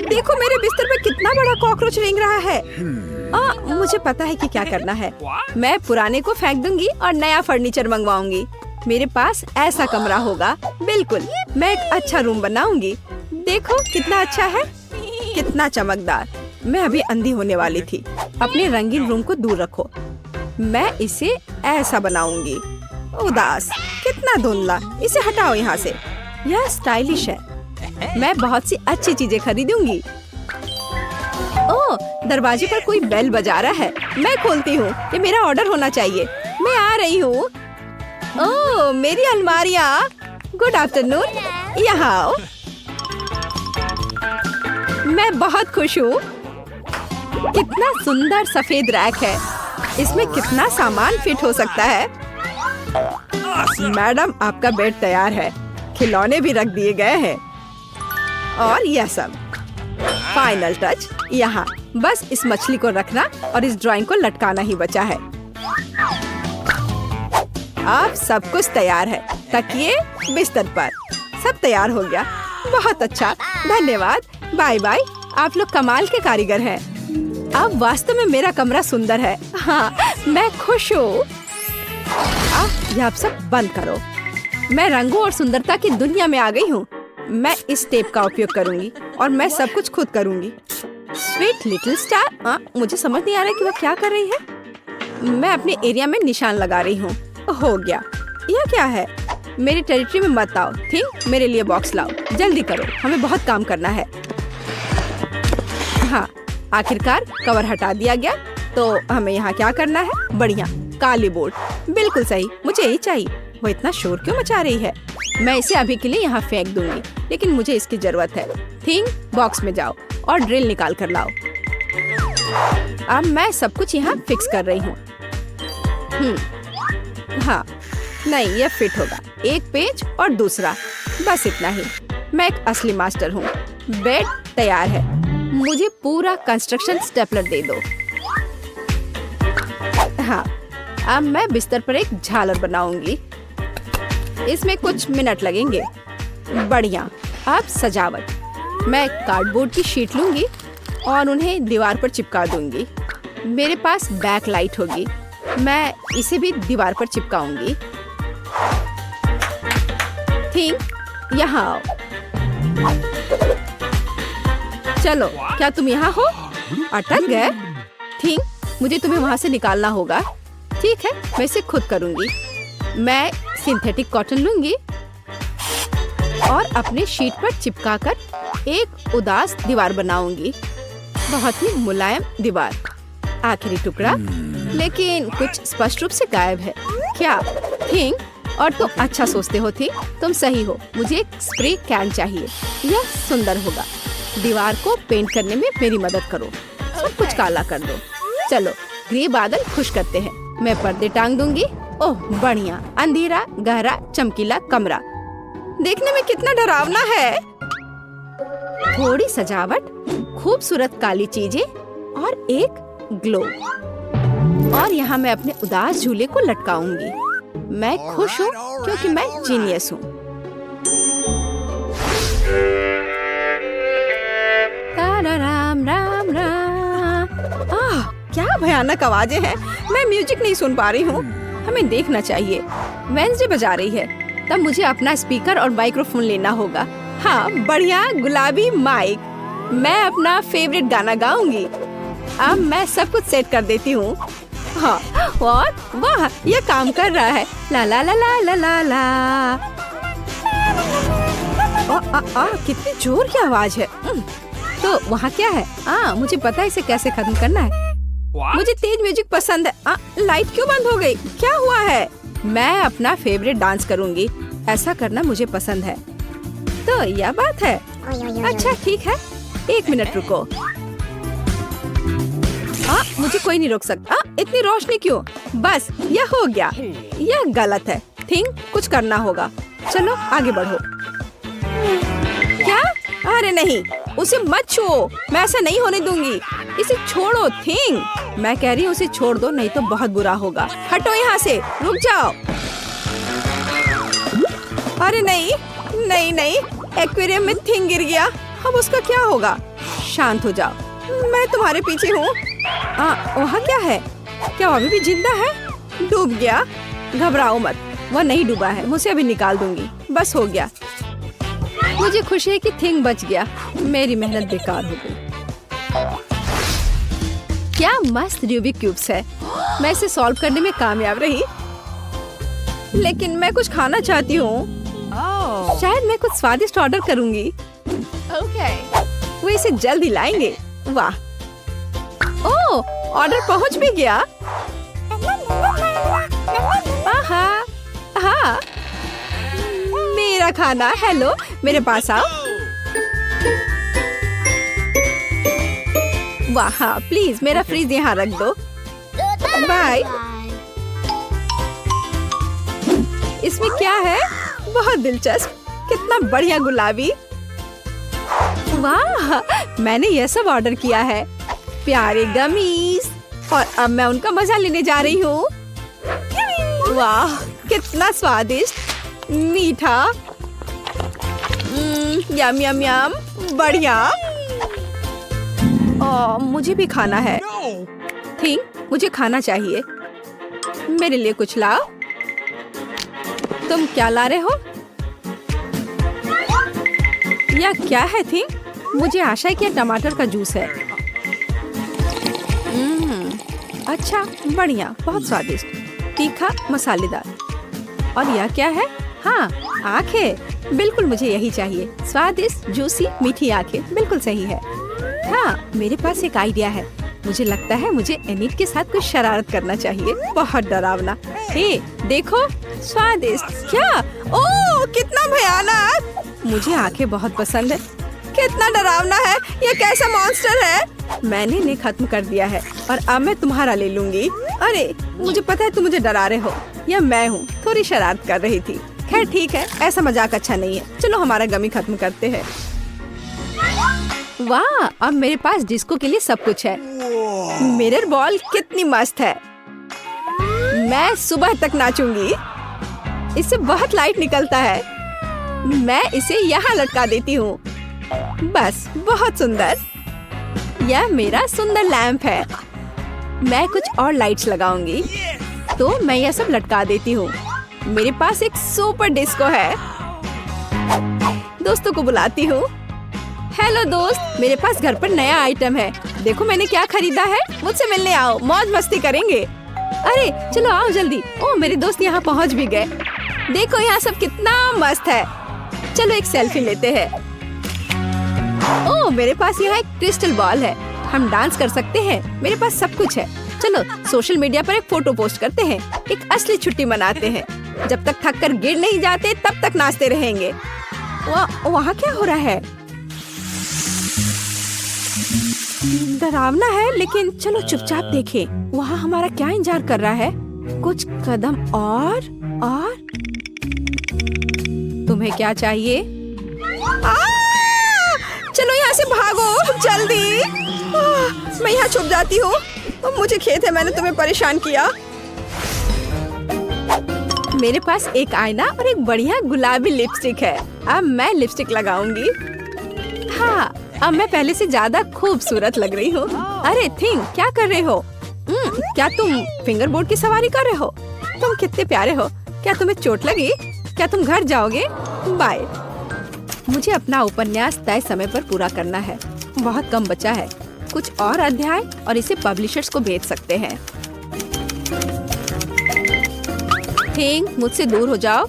देखो मेरे बिस्तर पे कितना बड़ा कॉकरोच रेंग रहा है। मुझे पता है कि क्या करना है। मैं पुराने को फेंक दूंगी और नया फर्नीचर मंगवाऊंगी। मेरे पास ऐसा कमरा होगा। बिल्कुल, मैं एक अच्छा रूम बनाऊंगी। देखो कितना अच्छा है, कितना चमकदार। मैं अभी अंधी होने वाली थी। अपने रंगीन रूम को दूर रखो। मैं इसे ऐसा बनाऊंगी। उदास, कितना धुंधला। इसे हटाओ यहाँ से। यह स्टाइलिश है। मैं बहुत सी अच्छी चीजें खरीदूंगी। ओह, दरवाजे पर कोई बेल बजा रहा है। मैं खोलती हूँ। ये मेरा ऑर्डर होना चाहिए। मैं आ रही हूँ। ओह, मेरी अलमारियाँ। गुड आफ्टरनून, यहाँ आओ। मैं बहुत खुश हूँ। कितना सुंदर सफेद रैक है। इसमें कितना सामान फिट हो सकता है। मैडम, आपका बेड तैयार है। खिलौने भी रख दिए गए हैं। और यह सब फाइनल टच यहाँ। बस इस मछली को रखना और इस ड्राइंग को लटकाना ही बचा है। अब सब कुछ तैयार है। तकिए, बिस्तर पर सब तैयार हो गया। बहुत अच्छा, धन्यवाद। Bye bye. आप लोग कमाल के कारीगर हैं। अब वास्तव में मेरा कमरा सुंदर है। हाँ, मैं खुश हूँ। यह आप सब बंद करो। मैं रंगों और सुंदरता की दुनिया में आ गई हूँ। मैं इस टेप का उपयोग करूंगी और मैं सब कुछ खुद करूंगी। Sweet little star. मुझे समझ नहीं आ रहा कि वह क्या कर रही है। मैं अपने एरिया में निशान लगा रही हूँ। हो गया। यह क्या है? मेरी टेरिटरी में मत आओ। ठीक, मेरे लिए बॉक्स लाओ। जल्दी करो, हमें बहुत काम करना है। हाँ, आखिरकार कवर हटा दिया गया। तो हमें यहाँ क्या करना है? बढ़िया, काली बोर्ड। बिल्कुल सही, मुझे यही चाहिए। वो इतना शोर क्यों मचा रही है? मैं इसे अभी के लिए यहाँ फेंक दूंगी, लेकिन मुझे इसकी जरूरत है। थिंग, बॉक्स में जाओ और ड्रिल निकाल कर लाओ। अब मैं सब कुछ यहाँ फिक्स कर रही हूँ। हाँ, नहीं, यह फिट होगा। एक पेज और दूसरा, बस इतना ही। मैं एक असली मास्टर हूँ। बेड तैयार है। मुझे पूरा कंस्ट्रक्शन स्टेपलर दे दो। हाँ, अब मैं बिस्तर पर एक झालर बनाऊंगी। इसमें कुछ मिनट लगेंगे। बढ़िया। अब सजावट। मैं कार्डबोर्ड की शीट लूंगी और उन्हें दीवार पर चिपका दूंगी। मेरे पास बैक लाइट होगी। मैं इसे भी दीवार पर चिपकाऊंगी। थिंग, यहाँ आओ। चलो, क्या तुम यहाँ हो? अटक गए? थिंग, मुझे तुम्हें वहाँ से निकालना होगा। ठीक है, मैं इसे खुद करूँगी। मैं सिंथेटिक कॉटन लूंगी और अपने शीट पर चिपकाकर एक उदास दीवार बनाऊंगी। बहुत ही मुलायम दीवार। आखिरी टुकड़ा, लेकिन कुछ स्पष्ट रूप से गायब है। क्या? थिंग, और तुम अच्छा सोचते हो थी। तुम सही हो। मुझे एक स्प्रे कैन चाहिए। यह सुंदर होगा। दीवार को पेंट करने में मेरी मदद करो। सब कुछ काला कर दो। चलो, ग्रे बादल खुश करते हैं। मैं पर्दे टांग दूंगी। ओह, बढ़िया। अंधेरा, गहरा, चमकीला कमरा। देखने में कितना डरावना है। थोड़ी सजावट, खूबसूरत काली चीजें और एक ग्लो। और यहाँ मैं अपने उदास झूले को लटकाऊंगी। मैं खुश हूँ क्योंकि मैं जीनियस हूँ। राम राम राम। क्या भयानक आवाजें हैं। मैं म्यूजिक नहीं सुन पा रही हूँ। हमें देखना चाहिए। वेंसडे बजा रही है। तब मुझे अपना स्पीकर और माइक्रोफोन लेना होगा। हाँ, बढ़िया गुलाबी माइक। मैं अपना फेवरेट गाना गाऊंगी। अब मैं सब कुछ सेट कर देती हूँ। हाँ, और वाह, ये काम कर रहा है। ला ला ला ला ला ला ला। कितनी जोर की आवाज है। तो वहाँ क्या है? मुझे पता है इसे कैसे खत्म करना है। मुझे तेज म्यूजिक पसंद है। लाइट क्यों बंद हो गई? क्या हुआ है? मैं अपना फेवरेट डांस करूँगी। ऐसा करना मुझे पसंद है। तो यह बात है। अच्छा, ठीक है। 1 मिनट रुको। मुझे कोई नहीं रोक सकता। इतनी रोशनी क्यों? बस, यह हो गया। यह गलत है। थिंग, कुछ करना होगा। चलो, आगे बढ़ो। क्या? अरे नहीं, उसे मत छुओ। मैं ऐसा नहीं होने दूंगी। इसे छोड़ो। थिंग, मैं कह रही हूँ उसे छोड़ दो, नहीं तो बहुत बुरा होगा। हटो यहाँ से। रुक जाओ। अरे नहीं नहीं नहीं, एक्वेरियम में थिंग गिर गया। अब उसका क्या होगा? शांत हो जाओ, मैं तुम्हारे पीछे हूँ। वहाँ क्या है? क्या वो अभी भी जिंदा है? डूब गया? घबराओ मत, वह नहीं डूबा है। मुझे अभी निकाल दूंगी। बस हो गया। मुझे खुशी है कि थिंग बच गया। मेरी मेहनत बेकार हो गई। क्या मस्त रूबिक क्यूब्स है। मैं इसे सॉल्व करने में कामयाब रही, लेकिन मैं कुछ खाना चाहती हूँ। शायद मैं कुछ स्वादिष्ट ऑर्डर करूँगी। वो इसे जल्दी लाएंगे। वाह, ओह, ऑर्डर पहुँच भी गया। हाँ, मेरा खाना। हेलो, मेरे पास आओ। वाह, हाँ, प्लीज मेरा फ्रिज यहाँ रख दो। बाय। इसमें क्या है? बहुत दिलचस्प। कितना बढ़िया गुलाबी। वाह, मैंने यह सब ऑर्डर किया है। प्यारे गमीज, और अब मैं उनका मजा लेने जा रही हूँ। वाह, कितना स्वादिष्ट, मीठा। यम यम यम, बढ़िया। मुझे भी खाना है। थिंग, मुझे खाना चाहिए। मेरे लिए कुछ लाओ। तुम क्या ला रहे हो? यह क्या है थिंग? मुझे आशा है कि यह टमाटर का जूस है। अच्छा, बढ़िया, बहुत स्वादिष्ट, तीखा, मसालेदार। और यह क्या है? हाँ, आंखें। बिल्कुल मुझे यही चाहिए। स्वादिष्ट, जूसी, मीठी आंखें। बिल्कुल सही है। हाँ, मेरे पास एक आइडिया है। मुझे लगता है मुझे एनिट के साथ कुछ शरारत करना चाहिए। बहुत डरावना। हे, देखो, स्वादिष्ट। क्या? ओह, कितना भयानक! मुझे आंखें बहुत पसंद है। कितना डरावना है, ये कैसा मॉन्स्टर है? मैंने इन्हें खत्म कर दिया है और अब मैं तुम्हारा ले लूंगी। अरे मुझे पता है तुम मुझे डरा रहे हो, या मैं हूँ थोड़ी शरारत कर रही थी। खैर ठीक है, ऐसा मजाक अच्छा नहीं है। चलो हमारा गमी खत्म करते हैं। वाह, अब मेरे पास डिस्को के लिए सब कुछ है। मिरर बॉल कितनी मस्त है। मैं सुबह तक नाचूंगी। इससे बहुत लाइट निकलता है। मैं इसे यहाँ लटका देती हूँ। बस, बहुत सुंदर। यह मेरा सुंदर लैंप है। मैं कुछ और लाइट्स लगाऊंगी, तो मैं यह सब लटका देती हूँ। मेरे पास एक सुपर डिस्को है। दोस्तों को बुलाती हूँ। हेलो दोस्त, मेरे पास घर पर नया आइटम है। देखो मैंने क्या खरीदा है। मुझसे मिलने आओ, मौज मस्ती करेंगे। अरे चलो आओ जल्दी। ओह, मेरे दोस्त यहाँ पहुँच भी गए। देखो यहाँ सब कितना मस्त है। चलो एक सेल्फी लेते हैं। ओह, मेरे पास यहाँ एक क्रिस्टल बॉल है। हम डांस कर सकते हैं। मेरे पास सब कुछ है। चलो सोशल मीडिया पर एक फोटो पोस्ट करते हैं। एक असली छुट्टी मनाते हैं। जब तक थक कर गिर नहीं जाते तब तक नाचते रहेंगे। वहाँ क्या हो रहा है? डरावना है, लेकिन चलो चुपचाप देखें। वहाँ हमारा क्या इंतजार कर रहा है? कुछ कदम और तुम्हें क्या चाहिए? चलो यहाँ से भागो जल्दी। मैं यहाँ छुप जाती हूँ। मुझे खेद है मैंने तुम्हें परेशान किया। मेरे पास एक आईना और एक बढ़िया गुलाबी लिपस्टिक है। अब मैं लिपस्टिक लगाऊंगी। हाँ, अब मैं पहले से ज्यादा खूबसूरत लग रही हूँ। अरे थिंग, क्या कर रहे हो? क्या तुम फिंगर बोर्ड की सवारी कर रहे हो? तुम कितने प्यारे हो। क्या तुम्हें चोट लगी? क्या तुम घर जाओगे? बाय। मुझे अपना उपन्यास तय समय पर पूरा करना है। बहुत कम बचा है। कुछ और अध्याय और इसे पब्लिशर्स को भेज सकते हैं। थिंग, मुझसे दूर हो जाओ।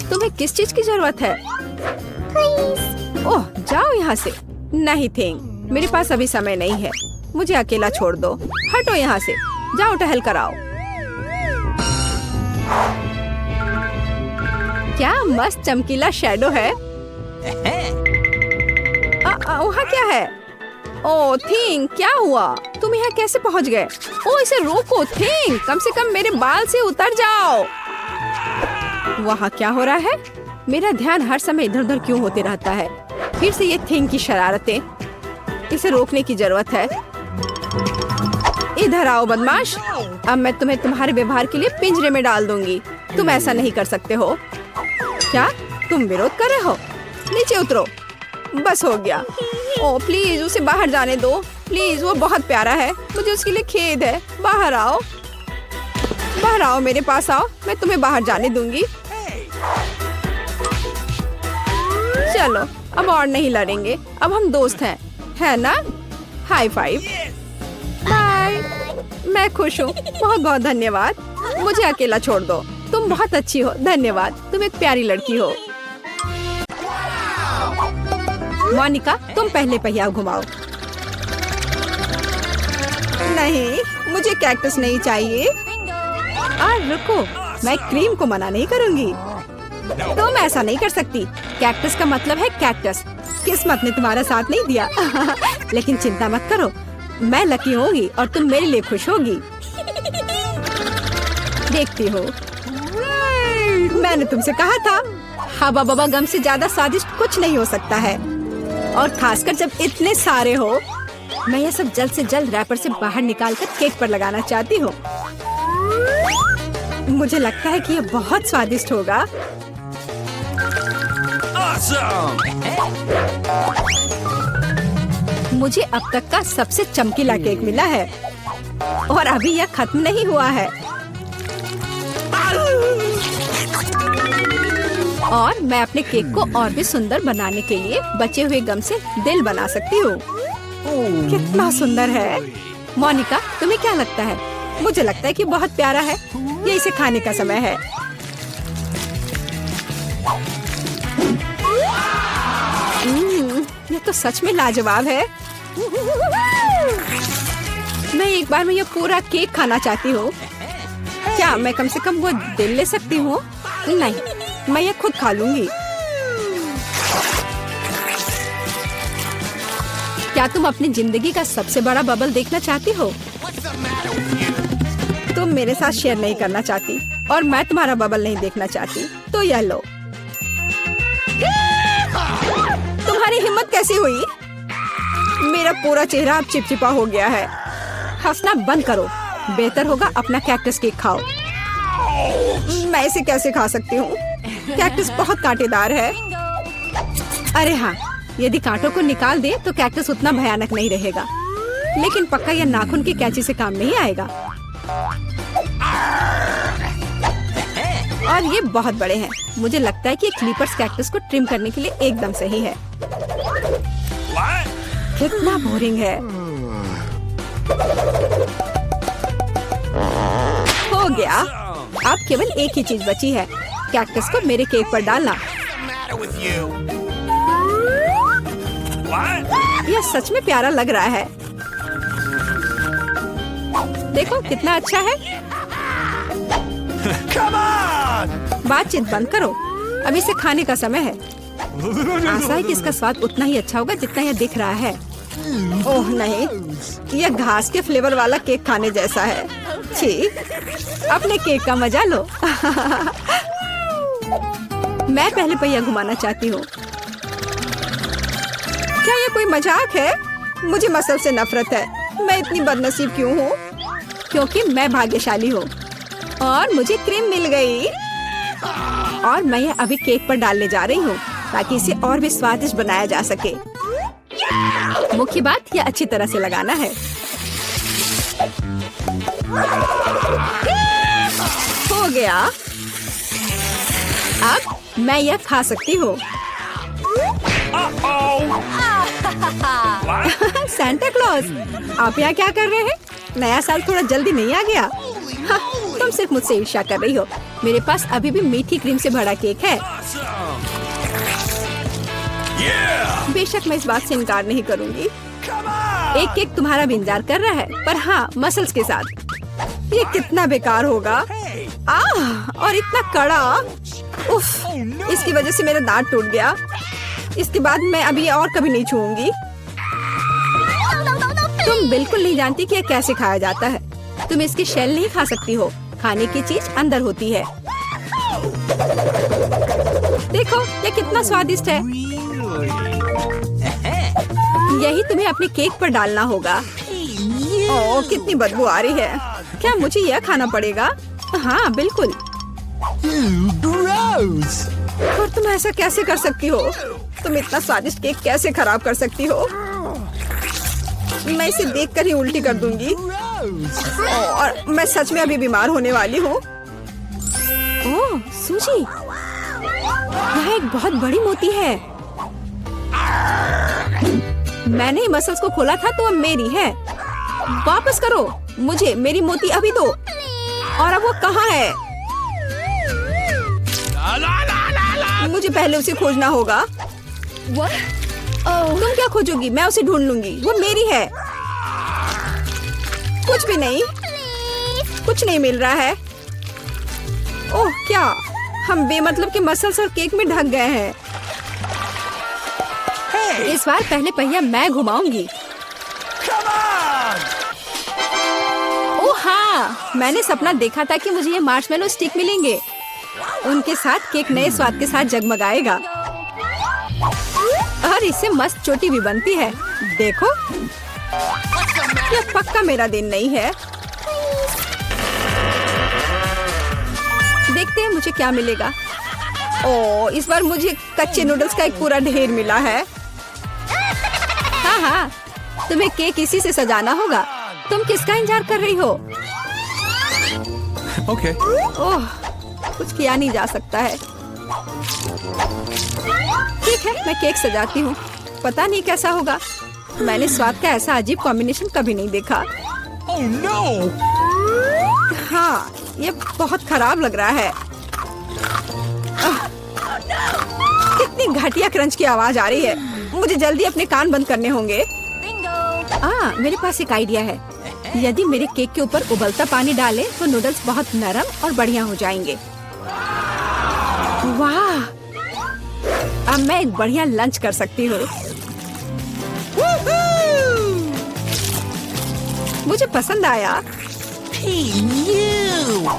तुम्हें किस चीज की जरूरत है? ओह, जाओ यहाँ से। नहीं थिंग, मेरे पास अभी समय नहीं है। मुझे अकेला छोड़ दो। हटो यहाँ से। जाओ टहल कर आओ। क्या मस्त चमकीला शैडो है। वहाँ क्या है? ओह थिंग, क्या हुआ? तुम यहाँ कैसे पहुँच गए? ओह, इसे रोको थिंग, कम से कम मेरे बाल से उतर जाओ। वहाँ क्या हो रहा है? मेरा ध्यान हर समय इधर उधर क्यों होते रहता है? फिर से ये थिंग की शरारतें। इसे रोकने की जरूरत है। इधर आओ बदमाश। अब मैं तुम्हें तुम्हारे व्यवहार के लिए पिंजरे में डाल दूंगी। तुम ऐसा नहीं कर सकते हो। क्या तुम विरोध कर रहे हो? नीचे उतरो। बस हो गया। ओह प्लीज, उसे बाहर जाने दो प्लीज। वो बहुत प्यारा है। मुझे उसके लिए खेद है। बाहर आओ, बाहर आओ, मेरे पास आओ। मैं तुम्हें बाहर जाने दूंगी। चलो अब और नहीं लड़ेंगे। अब हम दोस्त हैं, है ना? High five. बाय। मैं खुश हूँ। बहुत बहुत धन्यवाद। मुझे अकेला छोड़ दो। तुम बहुत अच्छी हो। धन्यवाद। तुम एक प्यारी लड़की हो। मोनिका, तुम पहले पहिया घुमाओ। नहीं, मुझे कैक्टस नहीं चाहिए। रुको, मैं क्रीम को मना नहीं करूंगी। तुम ऐसा नहीं कर सकती। कैक्टस का मतलब है कैक्टस। किस्मत ने तुम्हारा साथ नहीं दिया। लेकिन चिंता मत करो, मैं लकी होगी और तुम मेरे लिए खुश होगी। देखती हो, मैंने तुमसे कहा था। हवा बबा गम से ज्यादा स्वादिष्ट कुछ नहीं हो सकता है, और खासकर जब इतने सारे हो। मैं ये सब जल्द से जल्द रैपर से बाहर निकालकर केक पर लगाना चाहती हूँ। मुझे लगता है कि ये बहुत स्वादिष्ट होगा। मुझे अब तक का सबसे चमकीला केक मिला है, और अभी यह खत्म नहीं हुआ है। और मैं अपने केक को और भी सुंदर बनाने के लिए बचे हुए गम से दिल बना सकती हूँ। कितना सुंदर है। मोनिका, तुम्हें क्या लगता है? मुझे लगता है कि बहुत प्यारा है। ये इसे खाने का समय है। ये तो सच में लाजवाब है। मैं एक बार में ये पूरा केक खाना चाहती हूँ। क्या मैं कम से कम वो दिल ले सकती हूँ? नहीं, मैं ये खुद खा लूंगी। क्या तुम अपनी जिंदगी का सबसे बड़ा बबल देखना चाहती हो? तुम मेरे साथ शेयर नहीं करना चाहती और मैं तुम्हारा बबल नहीं देखना चाहती, तो यह लो। तुम्हारी हिम्मत कैसी हुई? मेरा पूरा चेहरा अब चिपचिपा हो गया है। हंसना बंद करो। बेहतर होगा अपना कैक्टस केक खाओ। मैं इसे कैसे खा सकती हूँ? कैक्टस बहुत कांटेदार है। अरे हाँ, यदि कांटों को निकाल दे तो कैक्टस उतना भयानक नहीं रहेगा, लेकिन पक्का यह नाखून की कैंची से काम नहीं आएगा। और ये बहुत बड़े हैं। मुझे लगता है कि क्लिपर्स कैक्टस को ट्रिम करने के लिए एकदम सही है। कितना बोरिंग है। हो गया। अब केवल एक ही चीज बची है, कैक्टस को मेरे केक पर डालना। यह सच में प्यारा लग रहा है। देखो कितना अच्छा है। बातचीत बंद करो, अब इसे खाने का समय है। आशा है कि इसका स्वाद उतना ही अच्छा होगा जितना यह दिख रहा है। ओह नहीं, यह घास के फ्लेवर वाला केक खाने जैसा है। छी, अपने केक का मजा लो। मैं पहले पहिया घुमाना चाहती हूँ। क्या ये कोई मजाक है? मुझे मसल से नफरत है। मैं इतनी बदनसीब क्यों हूँ? क्योंकि मैं भाग्यशाली हूँ और मुझे क्रीम मिल गई। और मैं यह अभी केक पर डालने जा रही हूँ ताकि इसे और भी स्वादिष्ट बनाया जा सके। मुख्य बात यह अच्छी तरह से लगाना है। हो गया। अब मैं यह खा सकती हूँ। सांता क्लॉज, आप यहाँ क्या कर रहे हैं? नया साल थोड़ा जल्दी नहीं आ गया? हाँ, तुम सिर्फ मुझसे ईर्ष्या कर रही हो। मेरे पास अभी भी मीठी क्रीम से भरा केक है। बेशक मैं इस बात से इनकार नहीं करूंगी। एक केक तुम्हारा भी इंतजार कर रहा है, पर हाँ, मसल्स के साथ। ये कितना बेकार होगा। और इतना कड़ा। उफ, इसकी वजह से मेरा दांत टूट गया। इसके बाद मैं अभी और कभी नहीं छूऊंगी। तुम बिल्कुल नहीं जानती कि यह कैसे खाया जाता है। तुम इसकी शेल नहीं खा सकती हो। खाने की चीज अंदर होती है। देखो ये कितना स्वादिष्ट है। यही तुम्हें अपने केक पर डालना होगा। ओह, कितनी बदबू आ रही है। क्या मुझे यह खाना पड़ेगा? हाँ बिल्कुल। और तुम ऐसा कैसे कर सकती हो? तुम इतना स्वादिष्ट केक कैसे खराब कर सकती हो? मैं इसे देखकर ही उल्टी कर दूंगी। और मैं सच में अभी बीमार होने वाली हूँ। ओह सूजी, यह एक बहुत बड़ी मोती है। मैंने मसल्स को खोला था तो अब मेरी है। वापस करो मुझे मेरी मोती अभी दो। और अब वो कहाँ है? मुझे पहले उसे खोजना होगा। तुम क्या खोजोगी? मैं उसे ढूंढ लूंगी। वो मेरी है। कुछ भी नहीं, कुछ नहीं मिल रहा है। ओह क्या, हम बेमतलब के मसल्स और केक में ढक गए हैं। इस बार पहले पहिया मैं घुमाऊंगी। ओह हाँ, मैंने सपना देखा था कि मुझे ये मार्शमेलो स्टिक मिलेंगे। उनके साथ केक नए स्वाद के साथ जगमगाएगा और इससे मस्त चोटी भी बनती है। देखो, यह पक्का मेरा दिन नहीं है। देखते हैं मुझे क्या मिलेगा। ओह, इस बार मुझे कच्चे नूडल्स का एक पूरा ढेर मिला है। हाँ हाँ, तुम्हें केक इसी से सजाना होगा। तुम किसका इंतजार कर रही हो? Okay. ओह, कुछ किया नहीं जा सकता है। ठीक है, मैं केक सजाती हूँ। पता नहीं कैसा होगा। मैंने स्वाद का ऐसा अजीब कॉम्बिनेशन कभी नहीं देखा। Oh no! हाँ, ये बहुत खराब लग रहा है। कितनी घटिया क्रंच की आवाज आ रही है। मुझे जल्दी अपने कान बंद करने होंगे। मेरे पास एक आइडिया है। यदि मेरे केक के ऊपर उबलता पानी डालें तो नूडल्स बहुत नरम और बढ़िया हो जाएंगे। वाह, अब मैं एक बढ़िया लंच कर सकती हूँ। मुझे पसंद आया।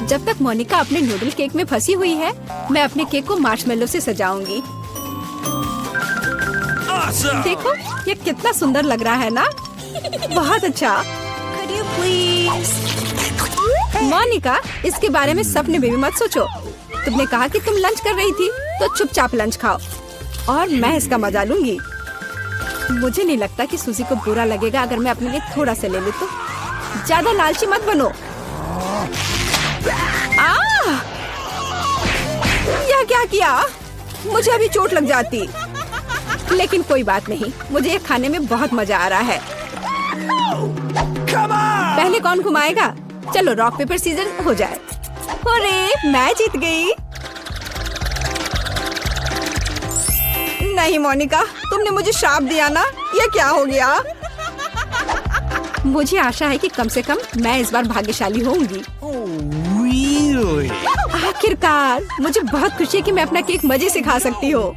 जब तक मोनिका अपने नूडल केक में फंसी हुई है, मैं अपने केक को मार्शमेलो से सजाऊंगी। देखो, ये कितना सुंदर लग रहा है ना? बहुत अच्छा। मोनिका, इसके बारे में सपने में भी मत सोचो। तुमने कहा कि तुम लंच कर रही थी, तो चुपचाप लंच खाओ और मैं इसका मजा लूंगी। मुझे नहीं लगता कि सूजी को बुरा लगेगा अगर मैं अपने लिए थोड़ा सा ले लूं तो। ज्यादा लालची मत बनो। यह क्या किया? मुझे अभी चोट लग जाती। लेकिन कोई बात नहीं, मुझे ये खाने में बहुत मजा आ रहा है। पहले कौन घुमाएगा? चलो रॉक पेपर सीजर हो जाए। अरे मैं जीत गई। नहीं मोनिका, तुमने मुझे श्राप दिया ना? ये क्या हो गया? मुझे आशा है कि कम से कम मैं इस बार भाग्यशाली होंगी। आखिरकार, मुझे बहुत खुशी है कि मैं अपना केक मजे से खा सकती हूँ।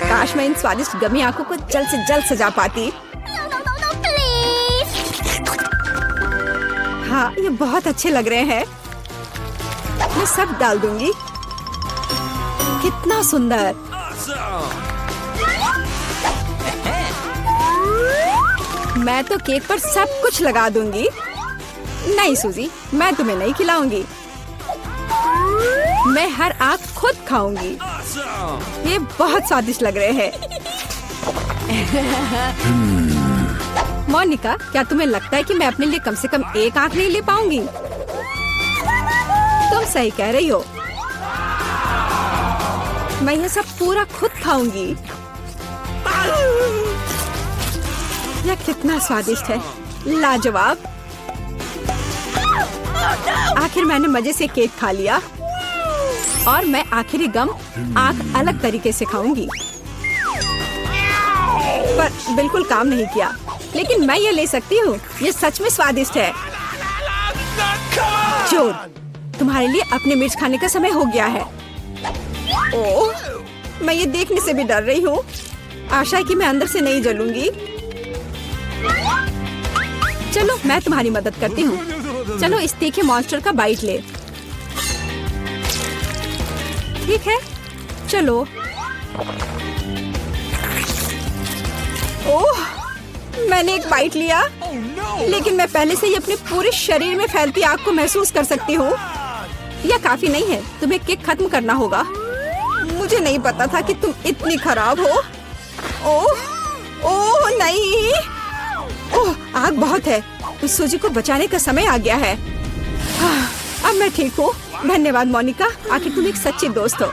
काश मैं इन स्वादिष्ट गमी आंखों को जल्द से जल्द सजा पाती। हाँ, ये बहुत अच्छे लग रहे हैं। मैं सब डाल दूंगी। कितना सुंदर। मैं तो केक पर सब कुछ लगा दूंगी। नहीं सूजी, मैं तुम्हें नहीं खिलाऊंगी। मैं हर आंख खुद खाऊंगी। ये बहुत स्वादिष्ट लग रहे हैं। मोनिका, क्या तुम्हें लगता है कि मैं अपने लिए कम से कम एक आंख नहीं ले पाऊंगी? तुम सही कह रही हो। मैं ये सब पूरा खुद खाऊंगी। यह कितना स्वादिष्ट है, लाजवाब। आखिर मैंने मजे से केक खा लिया और मैं आखिरी गम आंख अलग तरीके से खाऊंगी। पर बिल्कुल काम नहीं किया। लेकिन मैं ये ले सकती हूँ। ये सच में स्वादिष्ट है। चोर, तुम्हारे लिए अपने मिर्च खाने का समय हो गया है। ओह, मैं ये देखने से भी डर रही हूँ। आशा है कि मैं अंदर से नहीं जलूंगी। चलो मैं तुम्हारी मदद करती हूँ। चलो इस तीखे मॉन्स्टर का बाइट ले। ठीक है, चलो। ओह, मैंने एक बाइट लिया, लेकिन मैं पहले से ही अपने पूरे शरीर में फैलती आग को महसूस कर सकती हूँ। यह काफी नहीं है, तुम्हें केक खत्म करना होगा। मुझे नहीं पता था कि तुम इतनी खराब हो। ओह, ओह नहीं। ओह, आग बहुत है। इस सूजी को बचाने का समय आ गया है। अब मैं ठीक हूँ। धन्यवाद मोनिका, आखिर तुम एक सच्ची दोस्त हो।